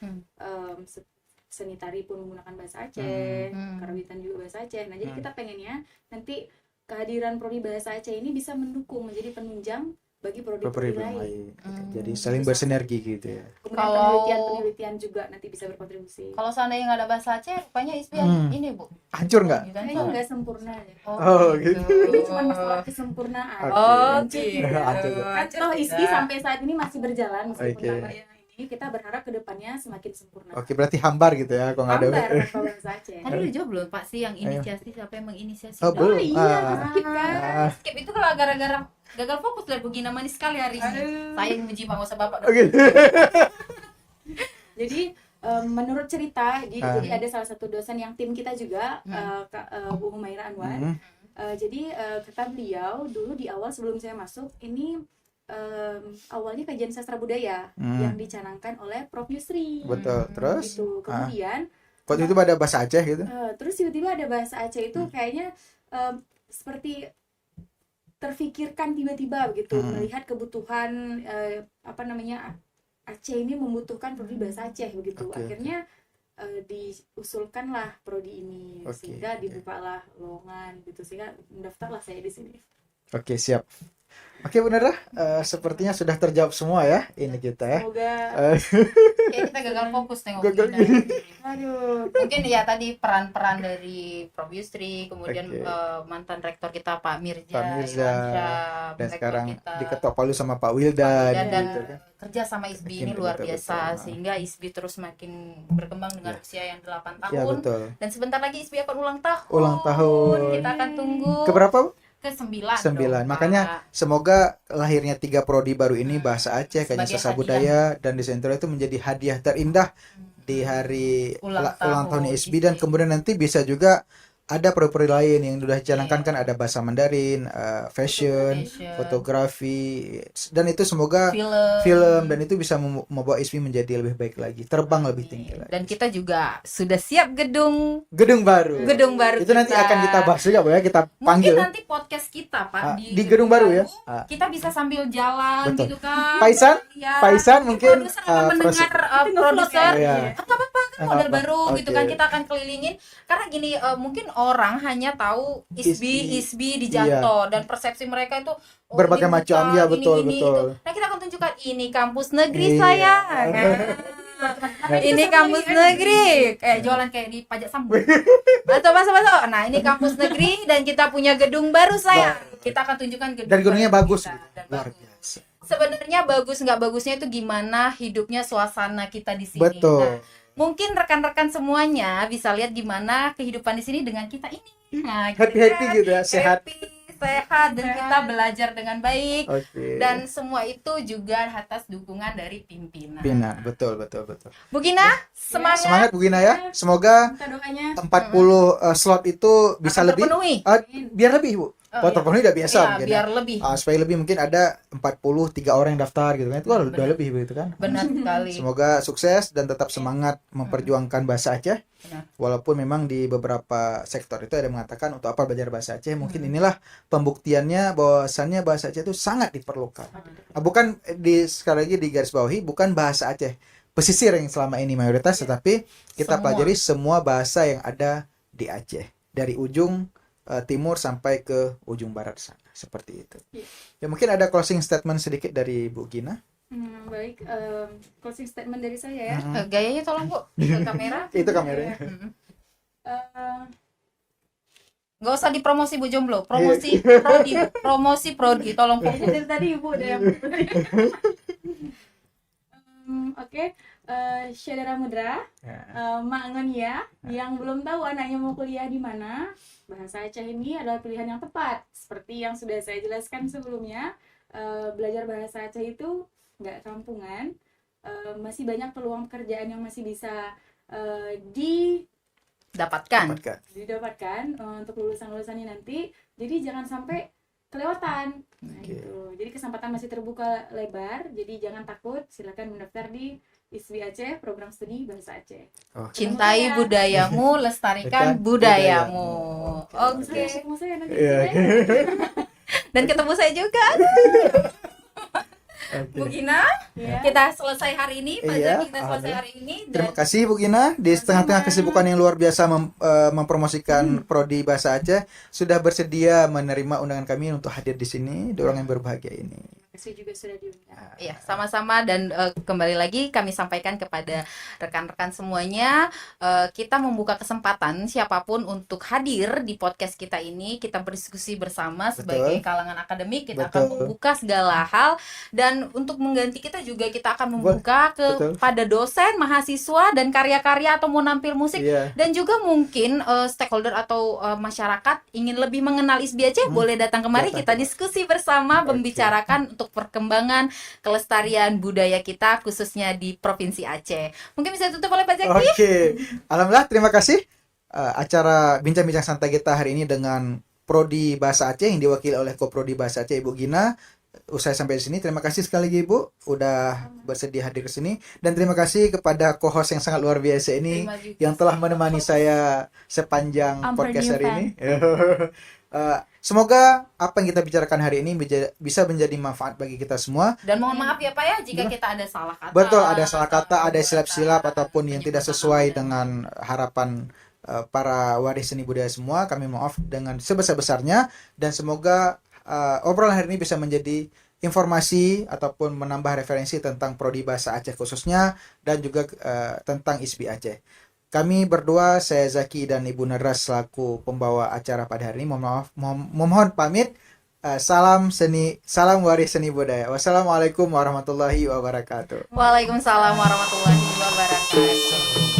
Speaker 3: sanitari pun menggunakan bahasa Aceh, karawitan juga bahasa Aceh. Nah, jadi kita pengennya nanti kehadiran prodi bahasa Aceh ini bisa mendukung, menjadi penunjang bagi prodi-prodi
Speaker 2: Program
Speaker 3: lain.
Speaker 2: lain. Jadi saling bersinergi gitu ya.
Speaker 3: Kemudian
Speaker 1: Kalau-
Speaker 3: penelitian juga nanti bisa berkontribusi.
Speaker 1: Kalau seandainya nggak ada bahasa Aceh, rupanya ISBI ini Bu.
Speaker 2: Hancur nggak?
Speaker 1: Gitu kan,
Speaker 3: Kayaknya
Speaker 1: Pak?
Speaker 3: nggak sempurna ya.
Speaker 2: Oh, gitu.
Speaker 3: Ini cuma masalah kesempurnaan.
Speaker 2: Oke.
Speaker 1: Oh,
Speaker 3: Hancur
Speaker 1: gitu.
Speaker 3: tidak.
Speaker 2: Hancur.
Speaker 3: Kan toh ISBI sampai saat ini masih berjalan meskipun
Speaker 2: Oke.
Speaker 3: tanpa yang ini, kita berharap kedepannya semakin sempurna.
Speaker 2: Oke, berarti hambar gitu ya kalau nggak ada.
Speaker 3: Hambar tanpa bahasa Aceh.
Speaker 1: Tadi udah jawab belum Pak sih yang inisiasi, siapa yang menginisiasi?
Speaker 2: Oh,
Speaker 1: itu?
Speaker 2: belum.
Speaker 3: Iya,
Speaker 2: Ah.
Speaker 3: skip kan.
Speaker 1: Skip itu kalau gara-gara gagal fokus lihat Bu Gina manis sekali hari ini.
Speaker 3: Aduh.
Speaker 1: Saya yang muji Pak, nggak usah Bapak.
Speaker 2: Oke.
Speaker 3: Jadi menurut cerita,
Speaker 2: Ah.
Speaker 3: jadi ada salah satu dosen yang tim kita juga, Bu Humaira Anwar.
Speaker 2: Hmm.
Speaker 3: Jadi kata beliau dulu di awal sebelum saya masuk ini awalnya kajian sastra budaya yang dicanangkan oleh Prof Yusri.
Speaker 2: Betul. Terus
Speaker 3: Gitu. Kemudian
Speaker 2: waktu itu ada bahasa Aceh gitu.
Speaker 3: terus tiba-tiba ada bahasa Aceh itu kayaknya seperti terfikirkan tiba-tiba begitu, melihat kebutuhan Aceh ini membutuhkan prodi bahasa Aceh begitu.
Speaker 2: Oke,
Speaker 3: Akhirnya diusulkanlah prodi ini,
Speaker 2: Oke,
Speaker 3: sehingga
Speaker 2: oke.
Speaker 3: dibukalah lowongan gitu, sehingga mendaftarlah saya di sini.
Speaker 2: Oke, siap. Oke, bener lah. Sepertinya sudah terjawab semua ya ini kita ya.
Speaker 3: Semoga
Speaker 1: Kayak kita gagal fokus tengok
Speaker 2: Gagal.
Speaker 1: Bu Gina.
Speaker 3: aduh
Speaker 1: Mungkin ya tadi peran-peran dari Prof Yusri, kemudian
Speaker 2: Oke.
Speaker 1: mantan rektor kita Pak Mirza,
Speaker 2: Pak Mirza,
Speaker 1: Irwansyah,
Speaker 2: dan
Speaker 1: rektor
Speaker 2: sekarang
Speaker 1: kita,
Speaker 2: diketok palu sama Pak Wildan
Speaker 1: dan
Speaker 2: gitu kan.
Speaker 1: kerja sama ISBI ini
Speaker 2: Betul,
Speaker 1: luar
Speaker 2: betul,
Speaker 1: biasa,
Speaker 2: betul.
Speaker 1: sehingga ISBI terus makin berkembang dengan usia yang 8
Speaker 2: Ya,
Speaker 1: tahun.
Speaker 2: betul.
Speaker 1: Dan sebentar lagi ISBI akan ulang tahun.
Speaker 2: Ulang tahun.
Speaker 1: Kita akan tunggu
Speaker 2: Keberapa, Bu?
Speaker 1: ke-9.
Speaker 2: 9. Makanya semoga lahirnya 3 prodi baru ini bahasa Aceh, kajian
Speaker 1: Sebagai
Speaker 2: sastra
Speaker 1: hadiah.
Speaker 2: budaya dan desain interior itu menjadi hadiah terindah di hari
Speaker 1: Ulang
Speaker 2: ulang tahun
Speaker 1: tahun
Speaker 2: ISBI, dan kemudian nanti bisa juga ada prodi-prodi lain yang sudah dijalankan kan, ada bahasa Mandarin, fashion, fotografi, dan itu semoga film dan itu bisa membawa ISMI menjadi lebih baik lagi, terbang lebih tinggi lagi.
Speaker 1: Dan kita juga sudah siap gedung
Speaker 2: baru. Itu nanti akan kita bahas juga, ya, kita panggil.
Speaker 1: Mungkin nanti podcast kita Pak
Speaker 2: di gedung baru ya.
Speaker 1: Kita bisa sambil jalan.
Speaker 2: Betul.
Speaker 1: Gitu kan.
Speaker 2: Paisan mungkin
Speaker 1: produser akan mendengar produser. Apa-apa kan model baru gitu kan, kita akan kelilingin karena gini, mungkin orang hanya tahu ISBI di Janto dan persepsi mereka itu
Speaker 2: berbagai macam, ya betul.
Speaker 1: Nah, kita akan tunjukkan ini kampus negeri saya. Ini kampus negeri, kayak jualan kayak di pajak sambung. Baso. Nah, ini kampus negeri dan kita punya gedung baru saya. Kita akan tunjukkan gedung.
Speaker 2: Dan gedungnya bagus.
Speaker 1: Luar biasa. Sebenarnya bagus nggak bagusnya itu gimana hidupnya, suasana kita di sini.
Speaker 2: Betul.
Speaker 1: Nah, mungkin rekan-rekan semuanya bisa lihat gimana kehidupan di sini dengan kita ini. Nah,
Speaker 2: happy gitu ya, sehat,
Speaker 1: dan kita belajar dengan baik.
Speaker 2: Okay.
Speaker 1: Dan semua itu juga atas dukungan dari pimpinan.
Speaker 2: Betul.
Speaker 1: Bu Gina, semangat
Speaker 2: Bu Gina ya. Semoga 40 slot itu bisa lebih
Speaker 1: terpenuhi.
Speaker 2: Biar lebih, Bu. Terpenuhi udah biasa mungkin.
Speaker 1: Biar lebih.
Speaker 2: Supaya lebih, mungkin ada 43 orang yang daftar gitu kan. Itu udah lebih begitu kan.
Speaker 1: Benar sekali.
Speaker 2: Semoga sukses dan tetap semangat memperjuangkan bahasa Aceh. Walaupun memang di beberapa sektor itu ada mengatakan untuk apa belajar bahasa Aceh. Mungkin inilah pembuktiannya bahwasannya bahasa Aceh itu sangat diperlukan. Bukan sekali lagi di garis bawahi, bukan bahasa Aceh pesisir yang selama ini mayoritas, tetapi kita pelajari semua bahasa yang ada di Aceh, dari ujung timur sampai ke ujung barat sana, seperti itu. Ya, mungkin ada closing statement sedikit dari Bu Gina.
Speaker 3: Baik, closing statement dari saya ya.
Speaker 1: Gayanya tolong Bu, ke kamera.
Speaker 2: Itu kameranya.
Speaker 1: Nggak usah dipromosi Bu Jomblo, promosi prodi, tolong Bu.
Speaker 3: Dari tadi Ibu udah yang Oke, Syedara Mudra, Mak Ngonia, yang belum tahu anaknya mau kuliah di mana, bahasa Aceh ini adalah pilihan yang tepat. Seperti yang sudah saya jelaskan sebelumnya, belajar bahasa Aceh itu nggak kampungan, masih banyak peluang pekerjaan yang masih bisa didapatkan untuk lulusan-lulusannya nanti. Jadi jangan sampai kelewatan. Gitu. Jadi kesempatan masih terbuka lebar. Jadi jangan takut, silakan mendaftar di ISBI Aceh, program studi bahasa Aceh.
Speaker 1: Cintai budayamu, lestarikan budayamu. Oke. Dan ketemu saya juga. Bu Gina, kita selesai hari ini. Pak Zaki, kita selesai hari ini.
Speaker 2: Terima kasih Bu Gina, di setengah-tengah kesibukan yang luar biasa mempromosikan prodi bahasa Aceh, sudah bersedia menerima undangan kami untuk hadir di sini, di orang yang berbahagia ini.
Speaker 3: Saya juga sudah diundang.
Speaker 1: Iya, sama-sama. Dan kembali lagi kami sampaikan kepada rekan-rekan semuanya, kita membuka kesempatan siapapun untuk hadir di podcast kita ini. Kita berdiskusi bersama sebagai kalangan akademik. Kita akan membuka segala hal, dan untuk mengganti kita juga kita akan membuka kepada dosen, mahasiswa, dan karya-karya atau mau nampil musik, dan juga mungkin stakeholder atau masyarakat ingin lebih mengenal ISBI Aceh, boleh datang kemari, kita diskusi bersama, membicarakan untuk perkembangan kelestarian budaya kita khususnya di Provinsi Aceh. Mungkin bisa tutup oleh Pak Zaki.
Speaker 2: Alhamdulillah, terima kasih. Acara bincang-bincang santai kita hari ini dengan Prodi Bahasa Aceh yang diwakili oleh Koprodi Bahasa Aceh Ibu Gina. Usai sampai di sini, terima kasih sekali lagi Ibu udah bersedia hadir ke sini, dan terima kasih kepada co-host yang sangat luar biasa ini yang telah menemani saya sepanjang podcast hari ini. Semoga apa yang kita bicarakan hari ini bisa menjadi manfaat bagi kita semua.
Speaker 1: Dan mohon maaf ya Pak ya jika kita ada salah kata.
Speaker 2: Betul, ada salah kata, ada silap-silap ataupun yang tidak sesuai dengan harapan para waris seni budaya semua. Kami maaf dengan sebesar-besarnya, dan semoga obrolan hari ini bisa menjadi informasi ataupun menambah referensi tentang Prodi Bahasa Aceh khususnya, dan juga tentang ISBI Aceh. Kami berdua, saya Zaki dan Ibu Nedras selaku pembawa acara pada hari ini, mohon pamit. Salam waris seni budaya. Wassalamualaikum warahmatullahi wabarakatuh.
Speaker 1: Waalaikumsalam warahmatullahi wabarakatuh.